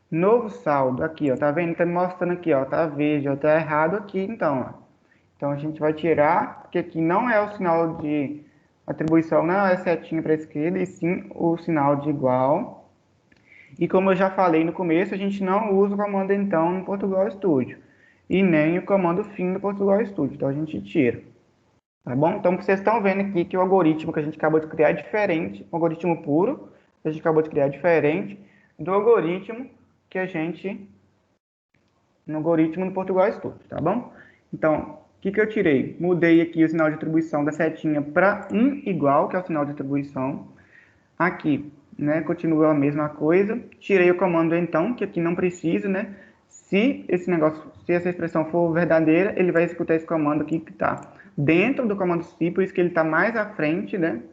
Novo saldo, aqui, ó, tá vendo? Tá me mostrando aqui, ó, tá verde, ó, tá errado aqui, então, ó. Então, a gente vai tirar, porque aqui não é o sinal de atribuição, não é setinha para a esquerda, e sim o sinal de igual. E como eu já falei no começo, a gente não usa o comando então no Portugal Studio, e nem o comando fim no Portugal Studio, então a gente tira. Tá bom? Então, vocês estão vendo aqui que o algoritmo que a gente acabou de criar é diferente, o algoritmo puro, que a gente acabou de criar é diferente do algoritmo que a gente, no algoritmo no Portugal Studio, tá bom? Então, o que eu tirei? Mudei aqui o sinal de atribuição da setinha para igual, que é o sinal de atribuição. Aqui, né, continua a mesma coisa. Tirei o comando então, que aqui não precisa, né? Se essa expressão for verdadeira, ele vai executar esse comando aqui que está dentro do comando se, por isso que ele está mais à frente, né?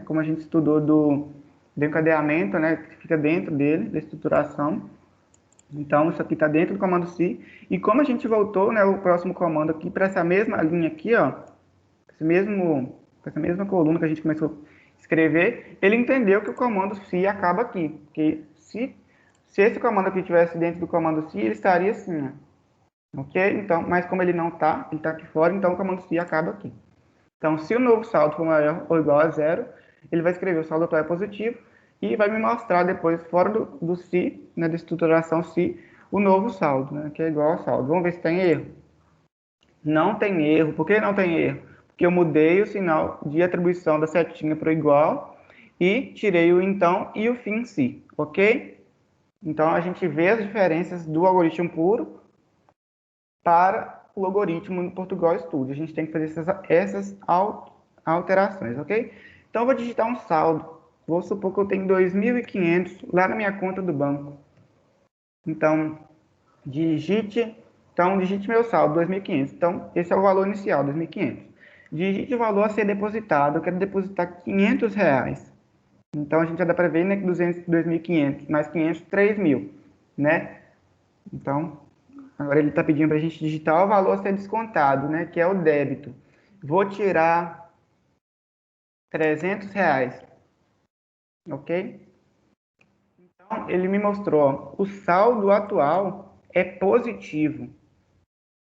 Como a gente estudou do encadeamento, né, que fica dentro dele, da estruturação. Então, isso aqui está dentro do comando C. E como a gente voltou, né, o próximo comando aqui para essa mesma linha aqui, ó, essa mesma coluna que a gente começou a escrever, ele entendeu que o comando C acaba aqui. Porque se esse comando aqui estivesse dentro do comando C, ele estaria assim, ó, ok? Então, mas como ele não está, ele está aqui fora, então o comando C acaba aqui. Então, se o novo saldo for maior ou igual a zero, ele vai escrever o saldo atual é positivo e vai me mostrar depois, fora do se, né, da estruturação se, o novo saldo, né, que é igual ao saldo. Vamos ver se tem erro. Não tem erro. Por que não tem erro? Porque eu mudei o sinal de atribuição da setinha para o igual e tirei o então e o fim se, ok? Então, a gente vê as diferenças do algoritmo puro para o algoritmo no Portugal Studio. A gente tem que fazer essas alterações, ok? Então, eu vou digitar um saldo. Vou supor que eu tenho 2.500 lá na minha conta do banco. Então, digite meu saldo, 2.500. Então, esse é o valor inicial, 2.500. Digite o valor a ser depositado. Eu quero depositar 500 reais. Então, a gente já dá para ver, né, que 2.500 mais 500, 3.000, né? Então, agora ele está pedindo para a gente digitar o valor a ser descontado, né? Que é o débito. Vou tirar 300 reais, ok? Então, ele me mostrou, ó, o saldo atual é positivo.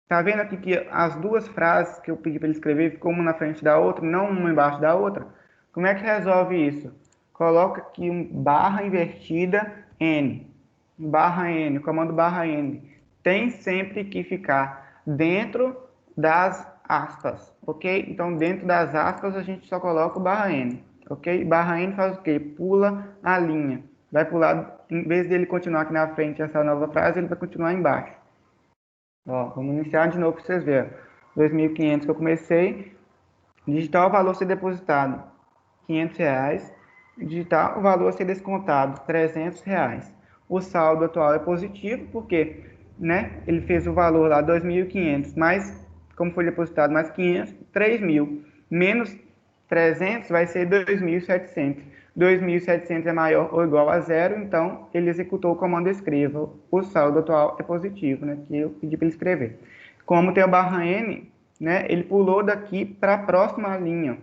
Tá vendo aqui que as duas frases que eu pedi para ele escrever ficou uma na frente da outra, não uma embaixo da outra? Como é que resolve isso? Coloca aqui um barra invertida N. Barra N, o comando barra N. Tem sempre que ficar dentro das aspas, ok? Então, dentro das aspas, a gente só coloca o barra N, ok? Barra N faz o quê? Pula a linha. Vai pular, em vez dele continuar aqui na frente essa nova frase, ele vai continuar embaixo. Ó, vamos iniciar de novo para vocês verem. 2.500 que eu comecei. Digitar o valor a ser depositado, 500 reais. Digitar o valor a ser descontado, 300 reais. O saldo atual é positivo, porque, né, ele fez o valor lá, 2.500, mais, como foi depositado, mais 500, 3.000. Menos 300 vai ser 2.700. 2.700 é maior ou igual a zero, então ele executou o comando escreva. O saldo atual é positivo, né, que eu pedi para ele escrever. Como tem a barra N, né, ele pulou daqui para a próxima linha.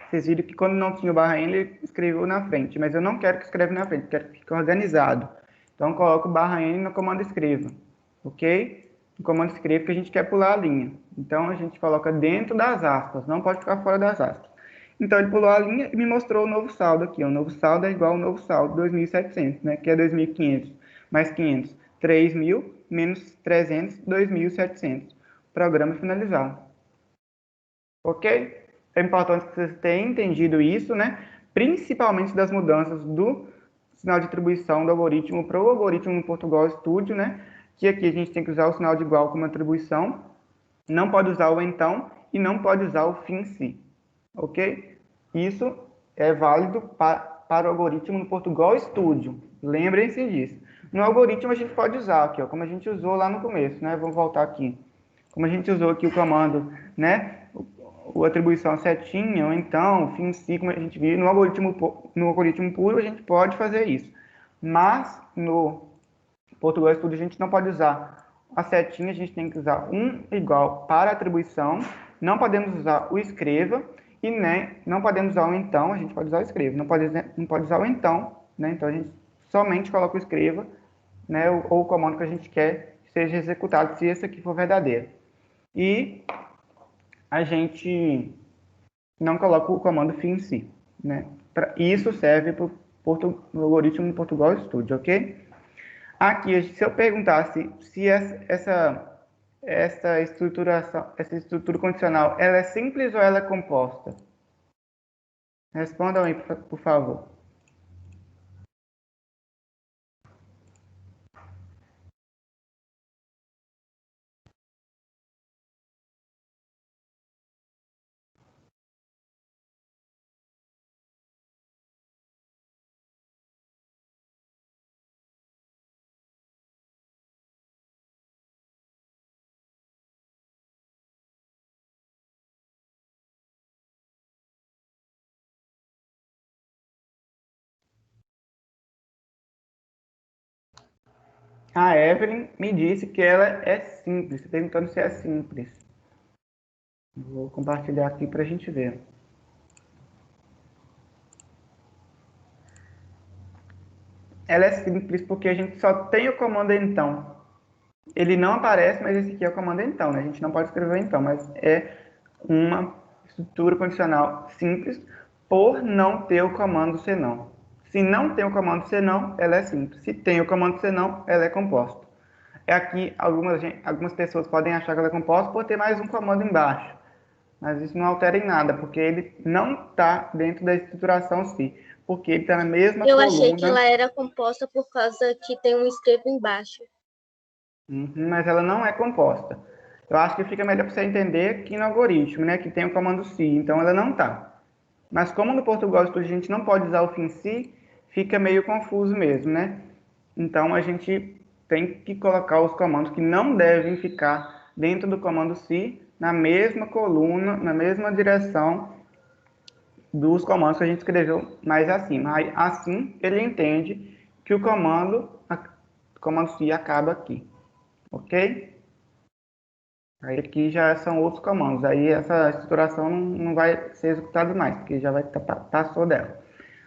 Vocês viram que quando não tinha o barra N, ele escreveu na frente, mas eu não quero que escreva na frente, quero que fique organizado. Então, coloco o barra N no comando escreva, ok? No comando escreva que a gente quer pular a linha. Então, a gente coloca dentro das aspas, não pode ficar fora das aspas. Então, ele pulou a linha e me mostrou o novo saldo aqui. O novo saldo é igual ao novo saldo, 2.700, né? Que é 2.500 mais 500, 3.000, menos 300, 2.700. Programa finalizado. Ok? É importante que vocês tenham entendido isso, né? Principalmente das mudanças do sinal de atribuição do algoritmo para o algoritmo no Portugal Studio, né? Que aqui a gente tem que usar o sinal de igual como atribuição, não pode usar o então e não pode usar o fim se, ok? Isso é válido para o algoritmo no Portugal Studio, lembrem-se disso. No algoritmo a gente pode usar aqui, ó, como a gente usou lá no começo, né? Vamos voltar aqui. Como a gente usou aqui o comando, né? O atribuição setinha, ou então, fim si, como a gente viu, no algoritmo puro a gente pode fazer isso. Mas no Portugal Studio a gente não pode usar a setinha, a gente tem que usar um igual para atribuição, não podemos usar o escreva e nem, não podemos usar o então, a gente pode usar o escreva, não pode usar o então, né? Então a gente somente coloca o escreva, né? Ou o comando que a gente quer que seja executado, se esse aqui for verdadeiro. E a gente não coloca o comando fim em si, né? Isso serve para o algoritmo no Portugal Studio, ok? Aqui, se eu perguntasse se essa estruturação, essa estrutura condicional, ela é simples ou ela é composta? Respondam aí, por favor. A Evelyn me disse que ela é simples. Perguntando se é simples. Vou compartilhar aqui para a gente ver. Ela é simples porque a gente só tem o comando então. Ele não aparece, mas esse aqui é o comando então, né? A gente não pode escrever então, mas é uma estrutura condicional simples por não ter o comando senão. Se não tem o comando senão, ela é simples. Se tem o comando senão, ela é composta. É aqui, algumas pessoas podem achar que ela é composta por ter mais um comando embaixo. Mas isso não altera em nada, porque ele não está dentro da estruturação si. Porque ele está na mesma Eu achei que coluna. ela era composta por causa que tem um esquerdo embaixo. Mas ela não é composta. Eu acho que fica melhor para você entender aqui no algoritmo, né? Que tem o comando si, então ela não está. Mas como no Portugal Studio a gente não pode usar o fim si, fica meio confuso mesmo, né? Então a gente tem que colocar os comandos que não devem ficar dentro do comando si, na mesma coluna, na mesma direção dos comandos que a gente escreveu mais acima. Aí, assim, ele entende que o comando si acaba aqui, ok? Aí aqui já são outros comandos, aí essa estruturação não vai ser executada mais, porque já vai passou dela.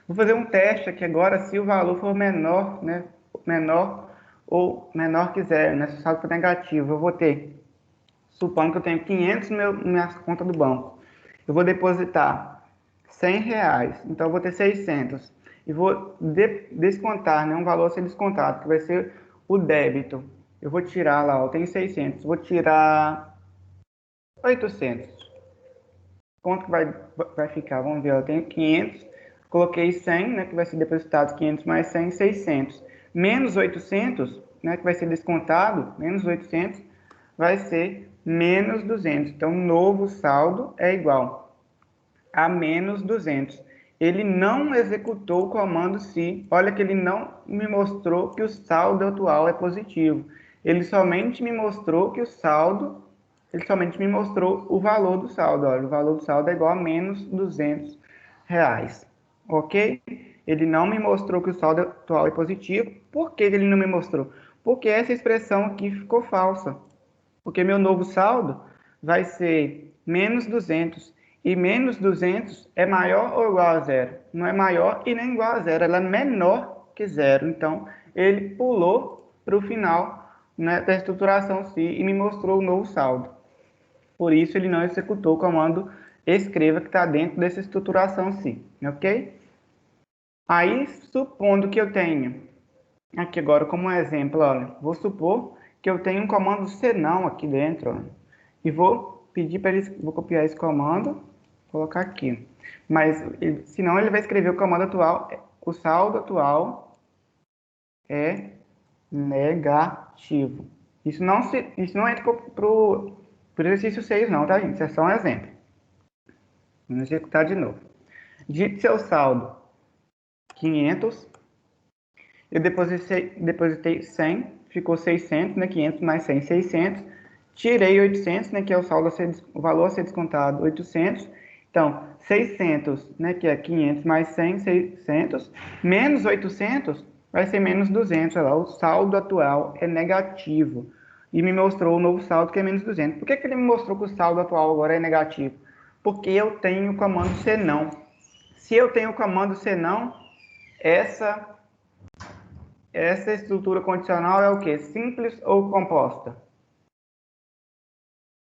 Vou fazer um teste aqui agora, se o valor for menor, né, menor ou menor que zero, né, se o saldo for negativo, eu vou ter, supondo que eu tenho 500 na minha conta do banco, eu vou depositar R$ 100, então eu vou ter 600, e vou descontar, né, um valor a ser descontado, que vai ser o débito. Eu vou tirar lá, eu tenho 600, vou tirar 800. Quanto que vai ficar? Vamos ver, eu tenho 500, coloquei 100, né, que vai ser depositado 500 mais 100, 600. Menos 800, né, que vai ser descontado, menos 800, vai ser menos 200. Então, o novo saldo é igual a menos 200. Ele não executou o comando se. Olha que ele não me mostrou que o saldo atual é positivo. Ele somente me mostrou que o saldo, ele somente me mostrou o valor do saldo. Olha, o valor do saldo é igual a menos R$ 200. Ok? Ele não me mostrou que o saldo atual é positivo. Por que ele não me mostrou? Porque essa expressão aqui ficou falsa. Porque meu novo saldo vai ser menos 200. E menos 200 é maior ou igual a zero? Não é maior e nem igual a zero. Ela é menor que zero. Então, ele pulou para o final, né, da estruturação si e me mostrou o novo saldo. Por isso, ele não executou o comando escreva que está dentro dessa estruturação si. Ok? Aí, supondo que eu tenha, aqui agora como exemplo, olha, vou supor que eu tenho um comando senão aqui dentro, olha, e vou pedir para ele, vou copiar esse comando, colocar aqui. Mas, senão ele vai escrever o comando atual, o saldo atual é negativo. Isso não entra para o exercício 6 não, tá, gente? Isso é só um exemplo. Vamos executar de novo. Digite seu saldo 500. Eu depositei 100, ficou 600, né? 500 mais 100, 600. Tirei 800, né? Que é o valor a ser descontado, 800. Então, 600, né? Que é 500 mais 100, 600. Menos 800 vai ser menos 200. Olha lá, o saldo atual é negativo. E me mostrou o novo saldo que é menos 200. Por que ele me mostrou que o saldo atual agora é negativo? Porque eu tenho o comando senão. Se eu tenho o comando senão, essa estrutura condicional é o quê? Simples ou composta?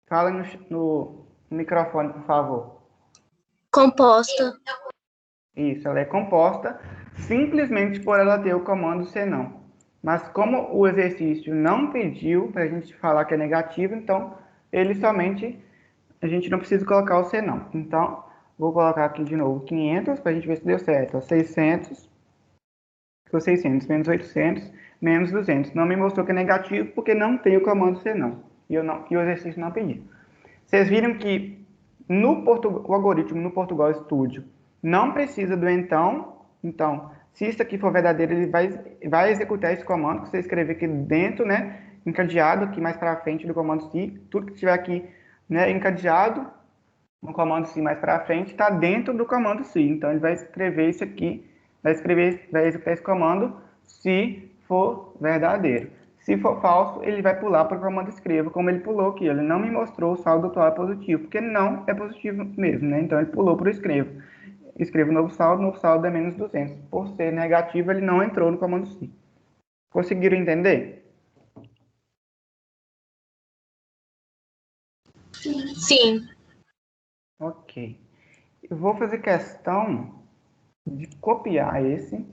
Fala no microfone, por favor. Composta. Isso, ela é composta simplesmente por ela ter o comando senão. Mas como o exercício não pediu para a gente falar que é negativo, então a gente não precisa colocar o senão. Então, vou colocar aqui de novo 500 para a gente ver se deu certo. 600, ficou 600 menos 800 menos 200. Não me mostrou que é negativo porque não tem o comando senão. E o exercício não pediu. Vocês viram que o algoritmo no Portugal Studio não precisa do então. Então, se isso aqui for verdadeiro, ele vai executar esse comando que você escrever aqui dentro, né? Encadeado aqui mais para frente do comando si. Tudo que estiver aqui, né, encadeado no comando si mais para frente está dentro do comando si. Então, ele vai escrever isso aqui, vai executar esse comando se for verdadeiro. Se for falso, ele vai pular para o comando escreva, como ele pulou aqui. Ele não me mostrou o saldo atual é positivo, porque não é positivo mesmo, né? Então, ele pulou para o escreva. Escreva o novo saldo é menos 200. Por ser negativo, ele não entrou no comando SI. Conseguiram entender? Sim. Ok. Eu vou fazer questão de copiar esse.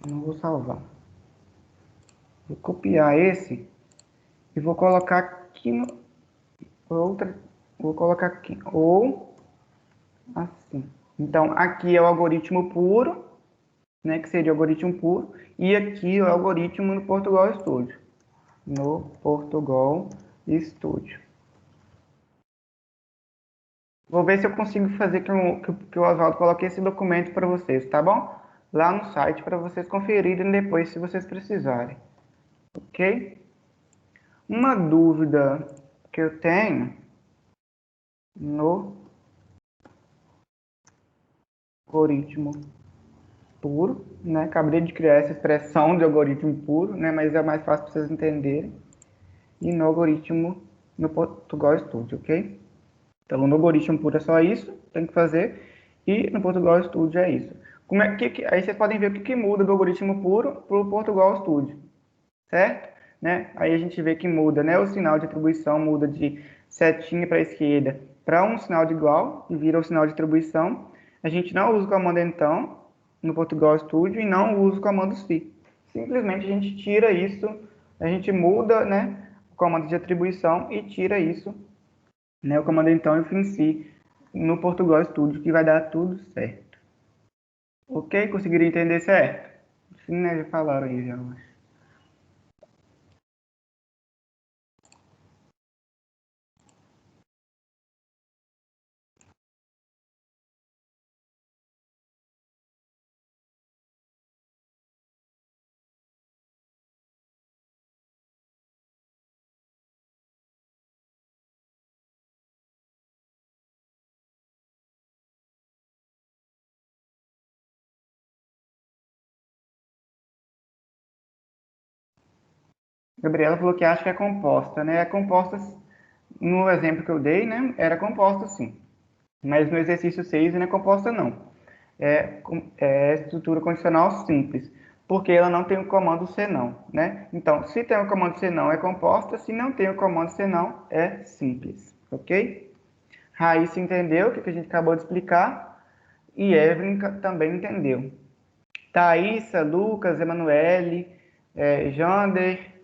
Não vou salvar. Vou copiar esse e vou colocar aqui no outra. Vou colocar aqui ou assim. Então aqui é o algoritmo puro, né? Que seria o algoritmo puro, e aqui é o algoritmo no Portugal Studio. No Portugal Studio. Vou ver se eu consigo fazer que o Oswaldo coloque esse documento para vocês, tá bom? Lá no site para vocês conferirem depois se vocês precisarem. Ok? Uma dúvida que eu tenho no algoritmo puro, né? Acabei de criar essa expressão de algoritmo puro, né? Mas é mais fácil para vocês entenderem. E no algoritmo no Portugal Studio, ok? Então, no algoritmo puro é só isso, tem que fazer. E no Portugal Studio é isso. Aí vocês podem ver o que muda do algoritmo puro para o Portugal Studio, certo? Né? Aí a gente vê que muda, né? O sinal de atribuição muda de setinha para a esquerda para um sinal de igual e vira o sinal de atribuição. A gente não usa o comando então no Portugal Studio e não usa o comando SI. Simplesmente a gente tira isso, a gente muda, né, o comando de atribuição e tira isso, né, o comando então e o fim SI no Portugal Studio, que vai dar tudo certo. Ok? Conseguiram entender certo? Sim, né? Já falaram aí já. Gabriela falou que acha que é composta, né? É composta, no exemplo que eu dei, né? Era composta sim. Mas no exercício 6 não é composta não. É estrutura condicional simples, porque ela não tem o comando senão, né? Então, se tem o comando senão é composta, se não tem o comando senão é simples, ok? Raíssa entendeu o que a gente acabou de explicar e Evelyn também entendeu. Thaísa, Lucas, Emanuele, Jander,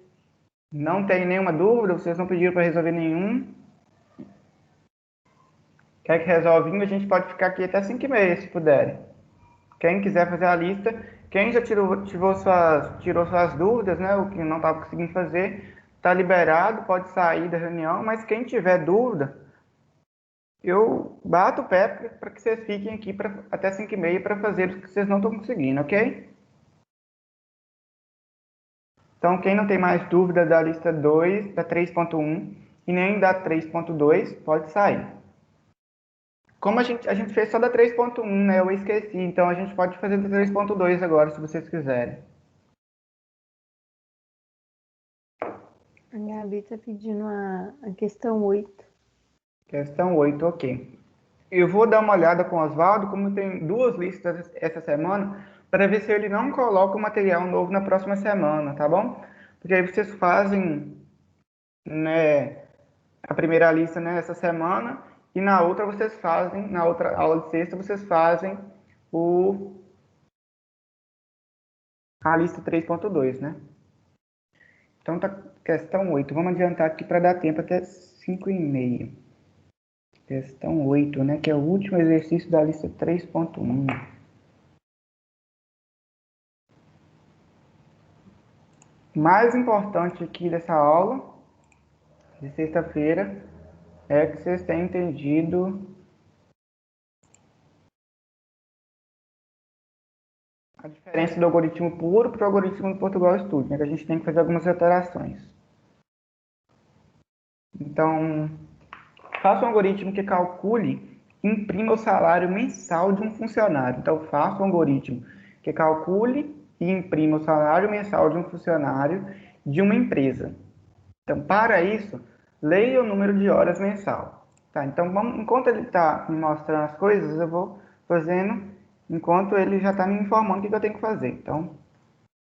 não tem nenhuma dúvida? Vocês não pediram para resolver nenhum? Quer que resolve um? A gente pode ficar aqui até 5h30, se puderem. Quem quiser fazer a lista, quem já tirou suas dúvidas, né? O que não estava conseguindo fazer, está liberado, pode sair da reunião. Mas quem tiver dúvida, eu bato o pé para que vocês fiquem aqui até 5h30 para fazer o que vocês não estão conseguindo, ok? Então, quem não tem mais dúvida da lista 2, da 3.1 e nem da 3.2, pode sair. Como a gente fez só da 3.1, né? Eu esqueci, então a gente pode fazer da 3.2 agora, se vocês quiserem. A Gabi está pedindo a questão 8. Questão 8, ok. Eu vou dar uma olhada com o Oswaldo, como tem 2 listas essa semana, para ver se ele não coloca o material novo na próxima semana, tá bom? Porque aí vocês fazem, né, a primeira lista nessa semana e na outra vocês fazem, na outra aula de sexta, vocês fazem a lista 3.2, né? Então tá questão 8. Vamos adiantar aqui para dar tempo até 5h30. Questão 8, né? Que é o último exercício da lista 3.1. Mais importante aqui dessa aula de sexta-feira é que vocês tenham entendido a diferença do algoritmo puro para o algoritmo do Portugal Studio, né? Que a gente tem que fazer algumas alterações. Então, faça um algoritmo que calcule e imprima o salário mensal de um funcionário. Então, faça um algoritmo que calcule e imprima o salário mensal de um funcionário de uma empresa. Então, para isso, leia o número de horas mensal. Tá? Então, enquanto ele está me mostrando as coisas, eu vou fazendo, enquanto ele já está me informando o que eu tenho que fazer. Então,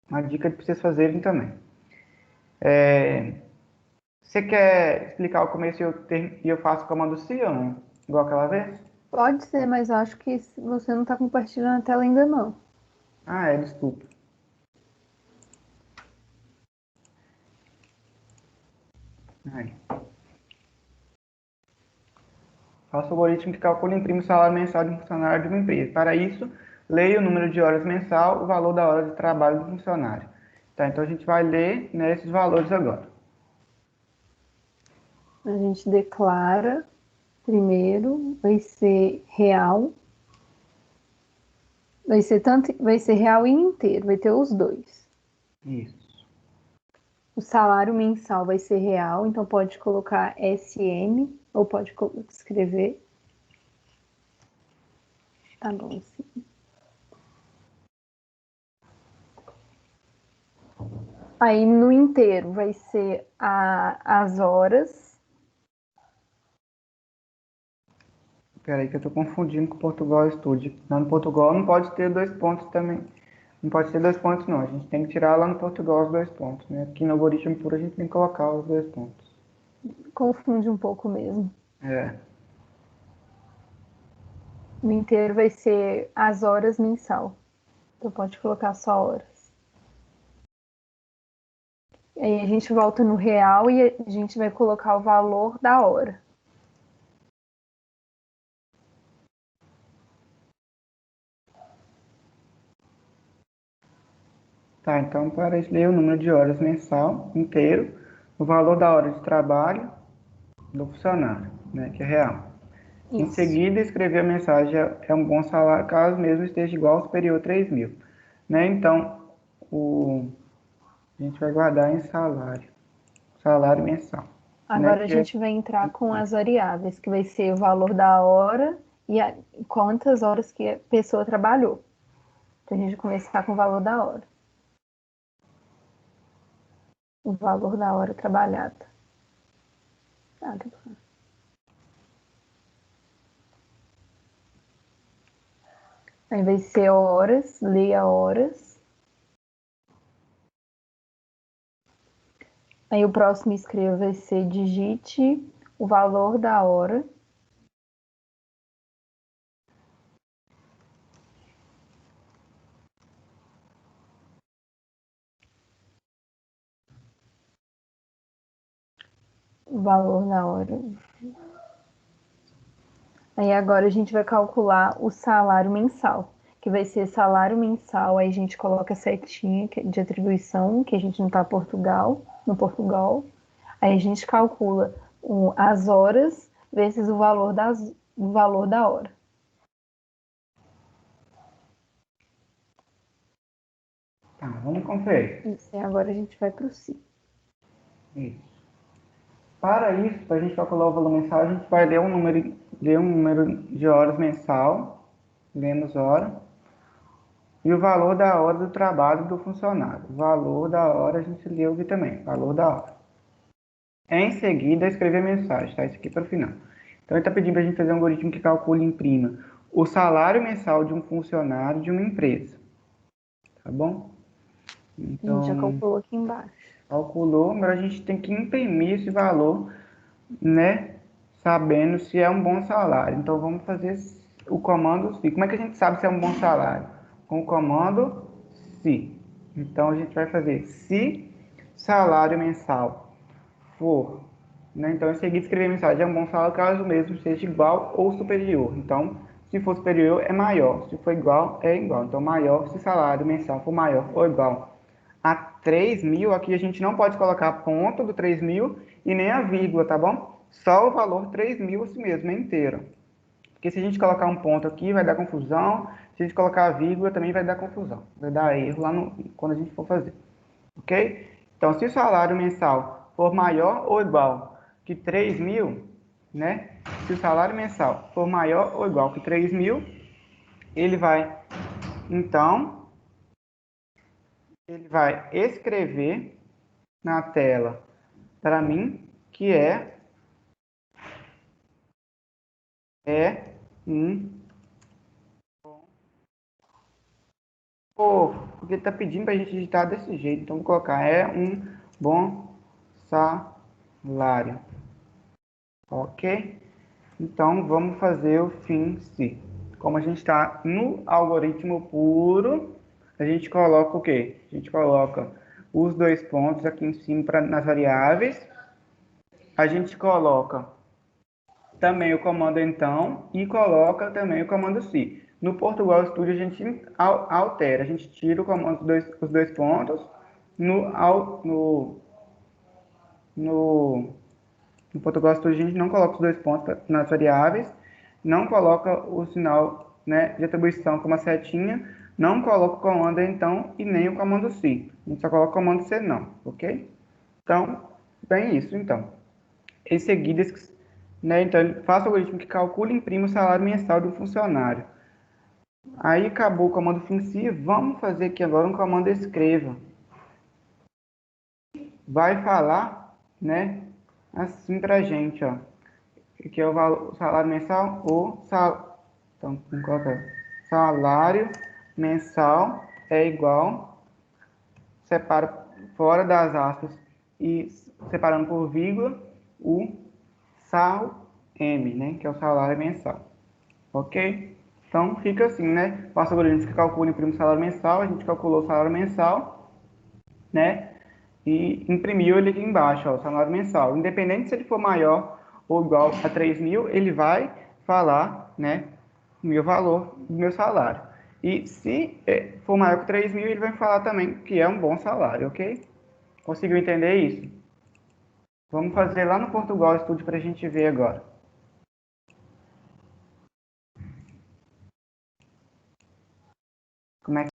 uma dica para vocês fazerem também. Você quer explicar o começo e eu faço o comando C ou não? Igual aquela vez? Pode ser, mas eu acho que você não está compartilhando a tela ainda não. Ah, desculpa. Aí. Faça o algoritmo que calcula e imprime o salário mensal de um funcionário de uma empresa. Para isso, leia o número de horas mensal, o valor da hora de trabalho do funcionário. Tá, então a gente vai ler, né, esses valores agora. A gente declara, primeiro, vai ser real. Vai ser real e inteiro, vai ter os dois. Isso. O salário mensal vai ser real, então pode colocar SM, ou pode escrever. Tá bom, sim. Aí no inteiro vai ser as horas. Peraí que eu tô confundindo com o Portugal Studio. Lá no Portugal não pode ter 2 pontos também. Não pode ter 2 pontos não. A gente tem que tirar lá no Portugal os 2 pontos, né? Aqui no algoritmo puro a gente tem que colocar os 2 pontos. Confunde um pouco mesmo. É. No inteiro vai ser as horas mensal. Então pode colocar só horas. Aí a gente volta no real e a gente vai colocar o valor da hora. Tá, então para isso ler o número de horas mensal inteiro, o valor da hora de trabalho do funcionário, né, que é real. Em Isso. seguida, escrever a mensagem é um bom salário, caso mesmo esteja igual ou superior a 3.000. Né? Então, a gente vai guardar em salário mensal. Né? Agora a gente vai entrar com as variáveis, que vai ser o valor da hora e quantas horas que a pessoa trabalhou. Então a gente vai começar com o valor da hora. O valor da hora trabalhada. Ah, tá bom. Aí vai ser horas, leia horas. Aí o próximo escreva vai ser digite o valor da hora. O valor da hora. Aí agora a gente vai calcular o salário mensal, que vai ser salário mensal, aí a gente coloca a setinha de atribuição, que a gente não está no Portugal. Aí a gente calcula as horas vezes o valor da hora. Tá, vamos conferir. Isso, e agora a gente vai para o si. Isso. Para isso, para a gente calcular o valor mensal, a gente vai ler um número de horas mensal, lemos hora, e o valor da hora do trabalho do funcionário. O valor da hora a gente leu aqui também, valor da hora. Em seguida, escrever a mensagem, tá? Isso aqui para o final. Então, ele está pedindo para a gente fazer um algoritmo que calcule e imprima o salário mensal de um funcionário de uma empresa. Tá bom? A gente já Então, calculou aqui embaixo. calculou, agora a gente tem que imprimir esse valor, né? Sabendo se é um bom salário. Então, vamos fazer o comando se. Como é que a gente sabe se é um bom salário? Com o comando se. Então, a gente vai fazer se salário mensal for, né? Então, em seguida, escrever a mensagem é um bom salário caso mesmo seja igual ou superior. Então, se for superior, é maior. Se for igual, é igual. Então, maior se salário mensal for maior ou igual a 3.000, aqui a gente não pode colocar ponto do 3.000 e nem a vírgula, tá bom? Só o valor 3.000 assim mesmo, é inteiro. Porque se a gente colocar um ponto aqui, vai dar confusão. Se a gente colocar a vírgula, também vai dar confusão. Vai dar erro lá quando a gente for fazer. Ok? Então, se o salário mensal for maior ou igual que 3.000, né? Se o salário mensal for maior ou igual que 3.000, ele vai, então, ele vai escrever na tela para mim que é um porque está pedindo para a gente digitar desse jeito, então vou colocar é um bom salário, ok? Então vamos fazer o fim se. Como a gente está no algoritmo puro, a gente coloca o quê? A gente coloca os 2 pontos aqui em cima nas variáveis. A gente coloca também o comando então e coloca também o comando se. No Portugal Studio a gente altera, a gente tira o comando os dois pontos, no Portugal Studio a gente não coloca os 2 pontos nas variáveis, não coloca o sinal, né, de atribuição com uma setinha, não coloca o comando então e nem o comando se. A gente só coloca o comando se não, ok? Então, bem isso então. Em seguida, né, então, faça o algoritmo que calcule e imprima o salário mensal do funcionário. Aí acabou o comando fim se, vamos fazer aqui agora um comando escreva. Vai falar, né, assim pra gente, ó. Aqui é o salário mensal, então, vamos colocar salário mensal é igual, separa fora das aspas e separando por vírgula, o SAL-M, né, que é o salário mensal. Ok? Então, fica assim, né? Faça o algoritmo que calcula e imprime o salário mensal. A gente calculou o salário mensal, né? E imprimiu ele aqui embaixo, ó, o salário mensal. Independente se ele for maior ou igual a 3.000, ele vai falar, né? O meu valor do meu salário. E se for maior que 3.000, ele vai falar também que é um bom salário, ok? Conseguiu entender isso? Vamos fazer lá no Portugal Studio para a gente ver agora. Como é que...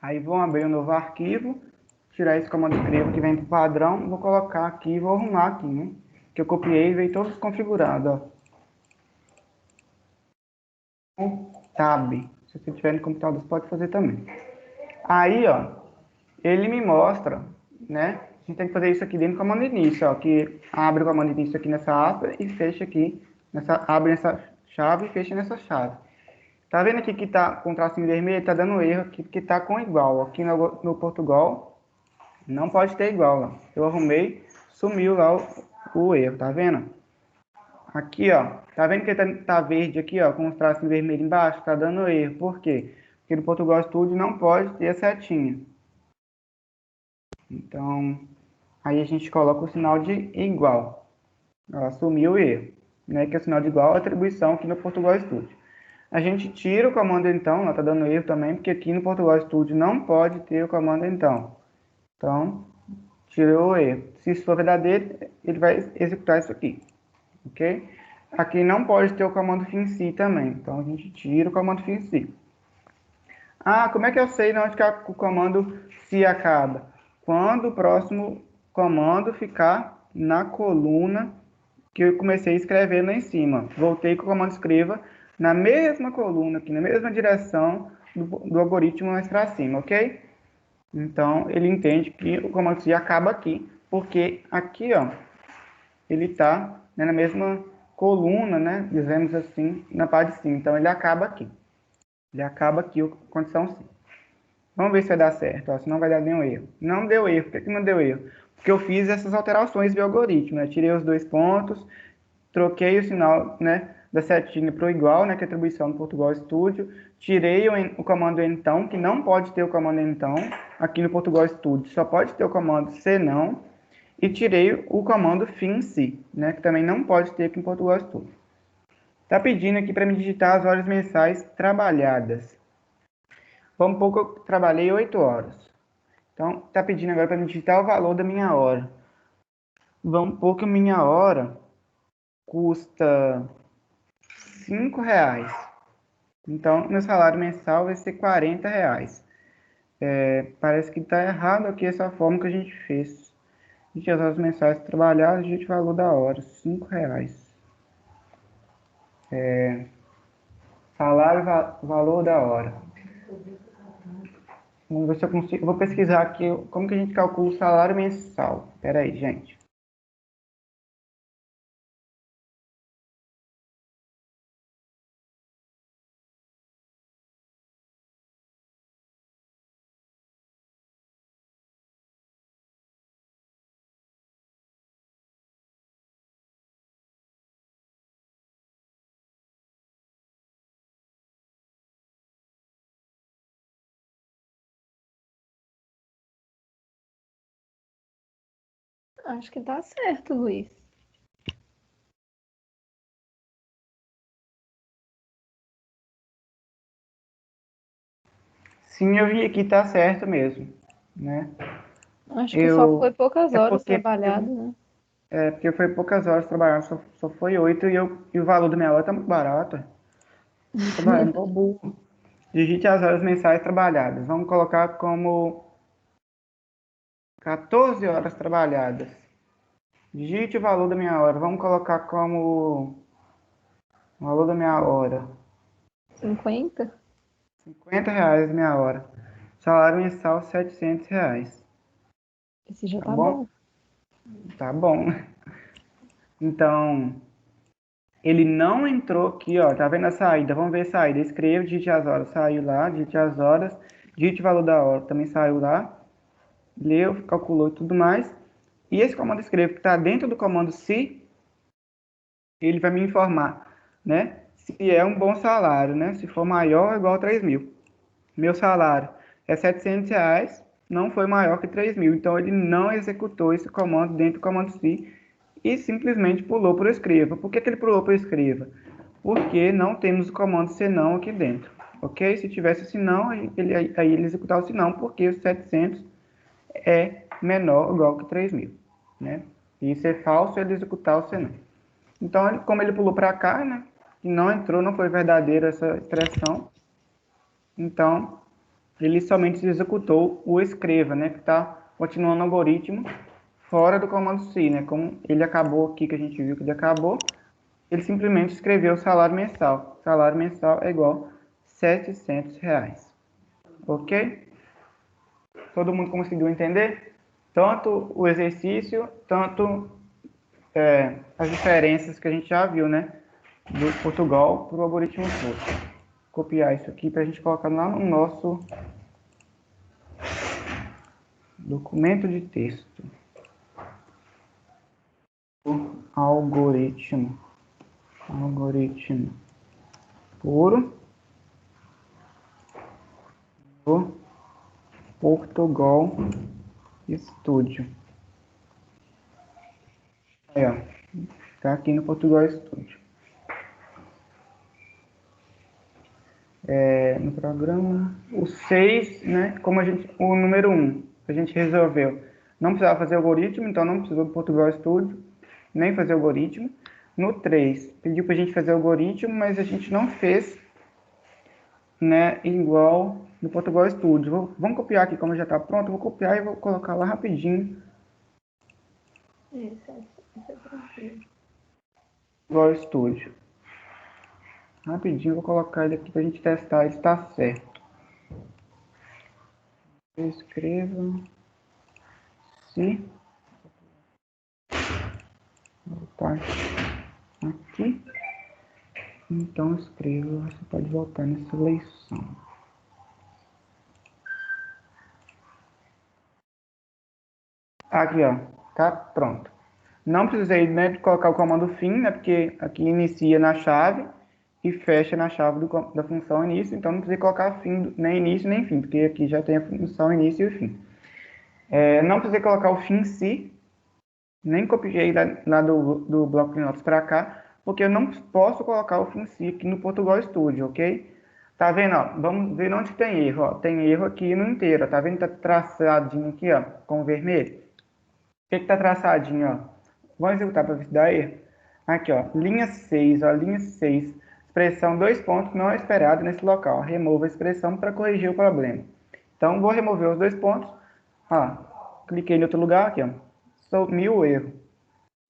Aí vou abrir um novo arquivo, tirar esse comando escreva que vem para o padrão, vou colocar aqui e vou arrumar aqui, né? Que eu copiei e veio todo desconfigurado, ó. Tab. Se você tiver no computador, você pode fazer também. Aí, ó, ele me mostra, né? A gente tem que fazer isso aqui dentro do comando início, ó, que abre o comando início aqui nessa aba e fecha aqui, abre nessa chave e fecha nessa chave. Tá vendo aqui que tá com tracinho vermelho? Tá dando erro aqui, porque tá com igual. Aqui no Portugal, não pode ter igual lá. Eu arrumei, sumiu lá o erro, tá vendo? Aqui, ó, tá vendo que tá verde aqui, ó, com os tracinhos vermelhos embaixo? Tá dando erro. Por quê? Porque no Portugal Studio não pode ter a setinha. Então, aí a gente coloca o sinal de igual. Ó, sumiu o erro, né? Que é o sinal de igual a atribuição aqui no Portugal Studio. A gente tira o comando então, ela está dando erro também, porque aqui no Portugal Studio não pode ter o comando então. Então, tirou o erro. Se isso for verdadeiro, ele vai executar isso aqui, ok? Aqui não pode ter o comando fim si também, então a gente tira o comando fim si. Ah, como é que eu sei onde que o comando se acaba? Quando o próximo comando ficar na coluna que eu comecei a escrever lá em cima. Voltei com o comando escreva na mesma coluna aqui, na mesma direção do algoritmo mais para cima, ok? Então, ele entende que o comando se acaba aqui, porque aqui, ó, ele está, né, na mesma coluna, né, dizemos assim, na parte de cima. Então, ele acaba aqui. Ele acaba aqui, a condição sim. Vamos ver se vai dar certo, ó, senão vai dar nenhum erro. Não deu erro. Por que não deu erro? Porque eu fiz essas alterações do algoritmo, né? Tirei os 2 pontos, troquei o sinal, né, da setinha para o igual, né, que é atribuição do Portugal Studio. Tirei o comando então, que não pode ter o comando então, aqui no Portugal Studio. Só pode ter o comando senão. E tirei o comando fim-se, né, que também não pode ter aqui em Portugal Studio. Está pedindo aqui para me digitar as horas mensais trabalhadas. Vamos supor que eu trabalhei 8 horas. Então, está pedindo agora para me digitar o valor da minha hora. Vamos supor que a minha hora custa R$ 5. Então, meu salário mensal vai ser R$ 40. Parece que está errado aqui essa forma que a gente fez. Digite as horas mensais trabalhadas, digite o valor da hora, R$ 5. Salário, valor da hora. Vamos ver se eu consigo. Vou pesquisar aqui como que a gente calcula o salário mensal. Espera aí, gente. Acho que tá certo, Luiz. Sim, eu vi aqui, tá certo mesmo, né? Acho que só foi poucas É horas porque, trabalhadas, né? porque foi poucas horas trabalhando, só foi 8 e o valor da minha hora tá muito barato. Trabalhando igual burro. Digite as horas mensais trabalhadas. Vamos colocar como 14 horas trabalhadas. Digite o valor da minha hora. Vamos colocar como o valor da minha hora. 50? R$ 50 minha hora. Salário mensal, R$ 700. Esse já Tá tá bom? bom. Tá bom. Então, ele não entrou aqui, ó. Tá vendo a saída? Vamos ver a saída. Escreva, digite as horas. Saiu lá, digite as horas. Digite o valor da hora. Também saiu lá. Leu, calculou e tudo mais. E esse comando escreva que está dentro do comando se, ele vai me informar, né? Se é um bom salário, né? Se for maior ou igual a 3.000. Meu salário é R$ 700, não foi maior que 3.000. Então, ele não executou esse comando dentro do comando se e simplesmente pulou para o escreva. Por que que ele pulou para o escreva? Porque não temos o comando senão aqui dentro, ok? Se tivesse o senão, aí ele executava o senão, porque os 700 é menor ou igual que 3.000, né? E isso é falso, ele executar o senão. Então, como ele pulou para cá, né? E não entrou, não foi verdadeira essa expressão. Então, ele somente executou o escreva, né? Que está continuando o algoritmo fora do comando se, né? Como ele acabou aqui, que a gente viu que ele acabou, ele simplesmente escreveu o salário mensal. Salário mensal é igual a R$ 700. Ok? Todo mundo conseguiu entender? Tanto o exercício, tanto as diferenças que a gente já viu, né? Do Portugal para o algoritmo todo. Copiar isso aqui para a gente colocar lá no nosso documento de texto. O algoritmo. Algoritmo puro do Portugal Studio. Aí, ó. Tá aqui no Portugal Studio. No programa, o 6, né? Como o número 1, a gente resolveu. Não precisava fazer algoritmo, então não precisou do Portugal Studio, nem fazer algoritmo. No 3, pediu para a gente fazer algoritmo, mas a gente não fez, né, igual no Portugal Studio. Vamos copiar aqui, como já está pronto, vou copiar e vou colocar lá rapidinho. Isso é tranquilo. Portugal Studio. Rapidinho, vou colocar ele aqui para a gente testar se está certo. Eu escrevo se voltar aqui. Então escreva, você pode voltar nessa eleição. Aqui, ó, tá pronto. Não precisei, né, de colocar o comando fim, né, porque aqui inicia na chave e fecha na chave da função início, então não precisei colocar fim, nem início nem fim, porque aqui já tem a função início e fim. Não precisei colocar o fim si, nem copiei lá do bloco de notas para cá, porque eu não posso colocar o fim si aqui no Portugal Studio, ok? Tá vendo, ó? Vamos ver onde tem erro, ó. Tem erro aqui no inteiro, ó. Tá vendo? Tá traçadinho aqui, ó, com vermelho. O que tá traçadinho, ó? Vamos executar para ver se dá erro. Aqui, ó, linha 6, ó, linha 6. Expressão dois pontos não é esperada nesse local. Remova a expressão para corrigir o problema. Então, vou remover os dois pontos. Ó, cliquei em outro lugar, aqui, ó. Sumiu o erro.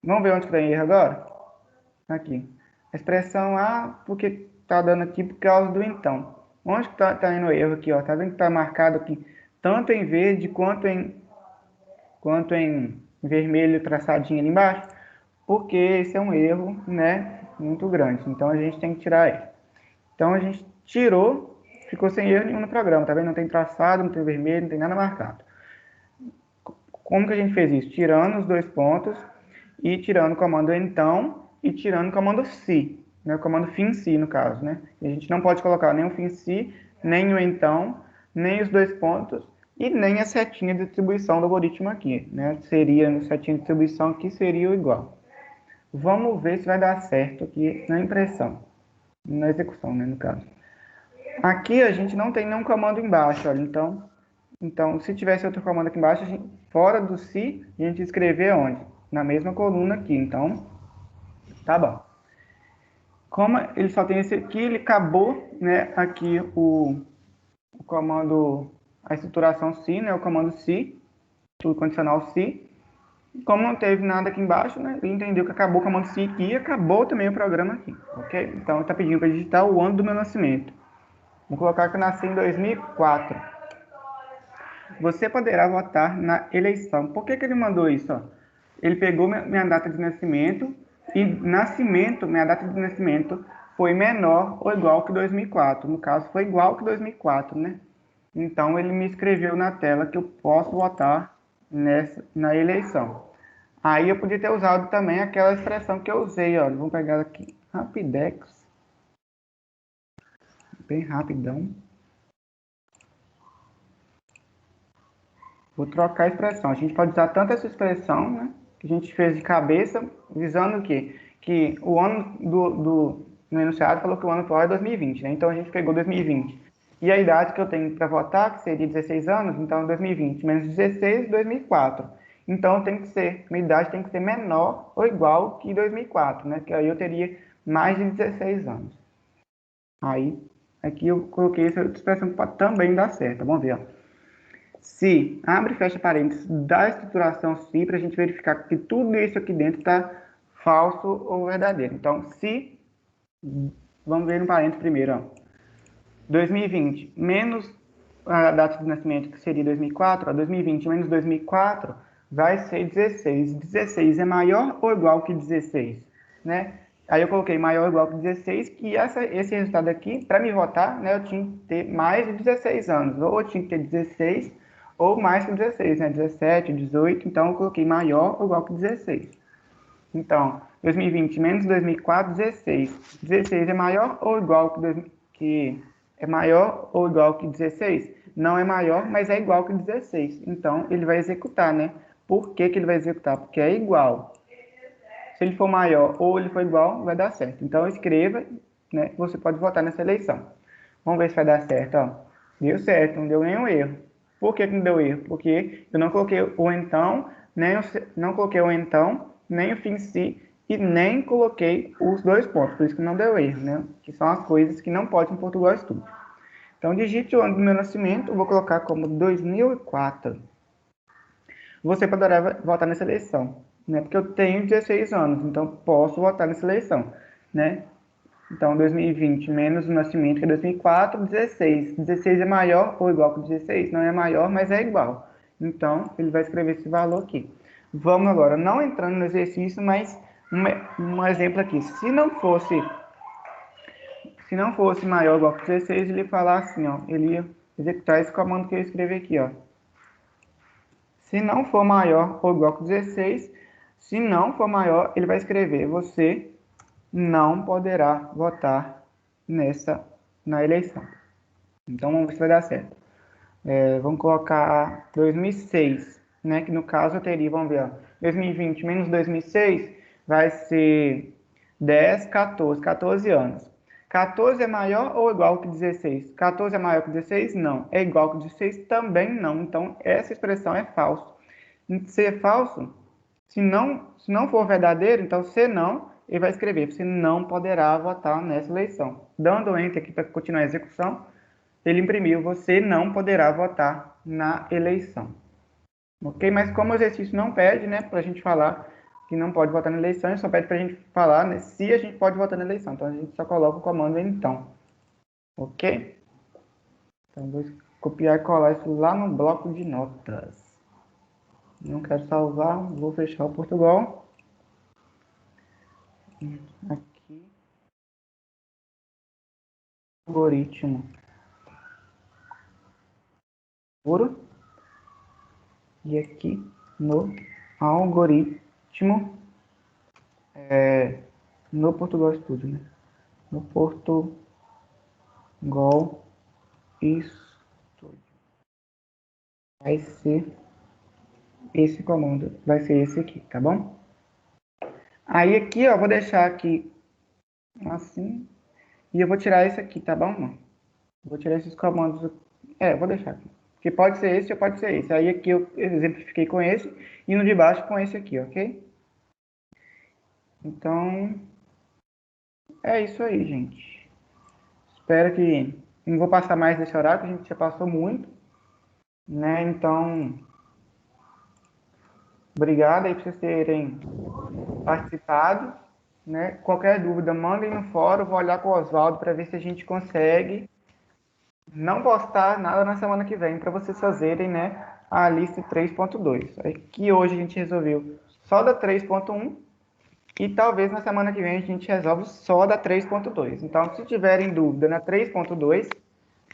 Vamos ver onde tem erro agora? Aqui. A expressão A, porque tá dando aqui por causa do então. Onde que tá indo o erro aqui, ó? Tá vendo que tá marcado aqui tanto em verde quanto em vermelho traçadinho ali embaixo? Porque esse é um erro, né, muito grande. Então, a gente tem que tirar ele. Então, a gente tirou, ficou sem erro nenhum no programa, tá vendo? Não tem traçado, não tem vermelho, não tem nada marcado. Como que a gente fez isso? Tirando os dois pontos e tirando o comando então e tirando o comando se, né? O comando fim se, no caso, né? E a gente não pode colocar nem o fim se, nem o então, nem os dois pontos e nem a setinha de distribuição do algoritmo aqui, né? Seria a setinha de distribuição aqui seria o igual. Vamos ver se vai dar certo aqui na impressão, na execução, né, no caso. Aqui a gente não tem nenhum comando embaixo, olha, então, se tivesse outro comando aqui embaixo, fora do se, a gente escrever onde? Na mesma coluna aqui, então, tá bom. Como ele só tem esse aqui, ele acabou, né, aqui o comando, a estruturação se, né, o comando se, o condicional se. Como não teve nada aqui embaixo, né, ele entendeu que acabou o comando se aqui e acabou também o programa aqui, ok? Então, ele está pedindo para digitar o ano do meu nascimento. Vou colocar que eu nasci em 2004. Você poderá votar na eleição. Por que ele mandou isso? Ó? Ele pegou minha data de nascimento e minha data de nascimento foi menor ou igual que 2004. No caso, foi igual que 2004, né? Então, ele me escreveu na tela que eu posso votar na eleição. Aí, eu podia ter usado também aquela expressão que eu usei, ó. Vamos pegar aqui, Rapidex. Bem rapidão. Vou trocar a expressão. A gente pode usar tanto essa expressão, né, que a gente fez de cabeça, visando o quê? Que o ano no enunciado falou que o ano atual é 2020, né? Então a gente pegou 2020. E a idade que eu tenho para votar, que seria 16 anos, então 2020 menos 16, 2004. Então minha idade tem que ser menor ou igual que 2004, né? Que aí eu teria mais de 16 anos. Aí, aqui eu coloquei essa expressão para também dar certo. Vamos ver, ó. Se, abre e fecha parênteses, da estruturação se, para a gente verificar que tudo isso aqui dentro está falso ou verdadeiro. Então, se, vamos ver no parênteses primeiro, ó, 2020 menos a data de nascimento, que seria 2004, ó, 2020 menos 2004 vai ser 16. 16 é maior ou igual que 16, né? Aí eu coloquei maior ou igual que 16, que esse resultado aqui, para me votar, né, eu tinha que ter mais de 16 anos, ou eu tinha que ter 16 ou mais que 16, né? 17, 18, então eu coloquei maior ou igual que 16. Então, 2020 menos 2004, 16. 16 é maior ou igual que é maior ou igual que 16? Não é maior, mas é igual que 16. Então, ele vai executar, né? Por que ele vai executar? Porque é igual. Se ele for maior ou ele for igual, vai dar certo. Então, escreva, né? Você pode votar nessa eleição. Vamos ver se vai dar certo, ó. Deu certo, não deu nenhum erro. Por que não deu erro? Porque eu não coloquei o então, não coloquei o então, nem o fim si e nem coloquei os dois pontos. Por isso que não deu erro, né? Que são as coisas que não pode em Portugal Studio. Então, digite o ano do meu nascimento, eu vou colocar como 2004. Você poderá votar nessa eleição, né? Porque eu tenho 16 anos, então posso votar nessa eleição, né? Então, 2020 menos o nascimento, que é 2004, 16. 16 é maior ou igual que 16? Não é maior, mas é igual. Então, ele vai escrever esse valor aqui. Vamos agora, não entrando no exercício, mas um exemplo aqui. Se não fosse maior ou igual que 16, ele ia falar assim, ó. Ele ia executar esse comando que eu escrevi aqui, ó. Se não for maior ou igual que 16, Se não for maior, ele vai escrever: você não poderá votar na eleição. Então, vamos ver se vai dar certo. Vamos colocar 2006, né? Que no caso eu teria, vamos ver, ó, 2020 menos 2006 vai ser 10, 14 anos. 14 é maior ou igual que 16? 14 é maior que 16? Não. É igual que 16? Também não. Então, essa expressão é falso. Se é falso, se não for verdadeiro, então se não, ele vai escrever: você não poderá votar nessa eleição. Dando Enter aqui para continuar a execução, ele imprimiu: você não poderá votar na eleição. Ok? Mas como o exercício não pede, né, para a gente falar que não pode votar na eleição, ele só pede para a gente falar, né, se a gente pode votar na eleição. Então, a gente só coloca o comando então. Ok? Então, vou copiar e colar isso lá no bloco de notas. Não quero salvar, vou fechar o Portugal. Aqui. Algoritmo. Puro. E aqui no algoritmo. No Portugal Studio, né? No Portugal Studio. Vai ser esse comando. Vai ser esse aqui, tá bom? Aí aqui, ó, vou deixar aqui assim. E eu vou tirar esse aqui, tá bom, mano? Vou tirar esses comandos. Vou deixar aqui. Que pode ser esse ou pode ser esse. Aí aqui eu exemplifiquei com esse e no de baixo com esse aqui, ok? Então, é isso aí, gente. Espero que... Não vou passar mais desse horário, que a gente já passou muito, né? Então, obrigado aí por vocês terem participado, né? Qualquer dúvida, mandem no fórum. Vou olhar com o Oswaldo para ver se a gente consegue não postar nada na semana que vem, para vocês fazerem, né, a lista 3.2. Aqui hoje a gente resolveu só da 3.1 e talvez na semana que vem a gente resolve só da 3.2. Então, se tiverem dúvida na 3.2,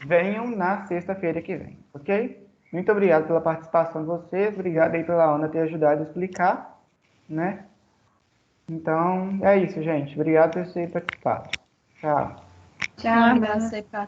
venham na sexta-feira que vem, ok? Muito obrigado pela participação de vocês, obrigado aí pela Ana ter ajudado a explicar, né? Então, é isso, gente. Obrigado por ter participado. Tchau. Tchau, Um abraço aí para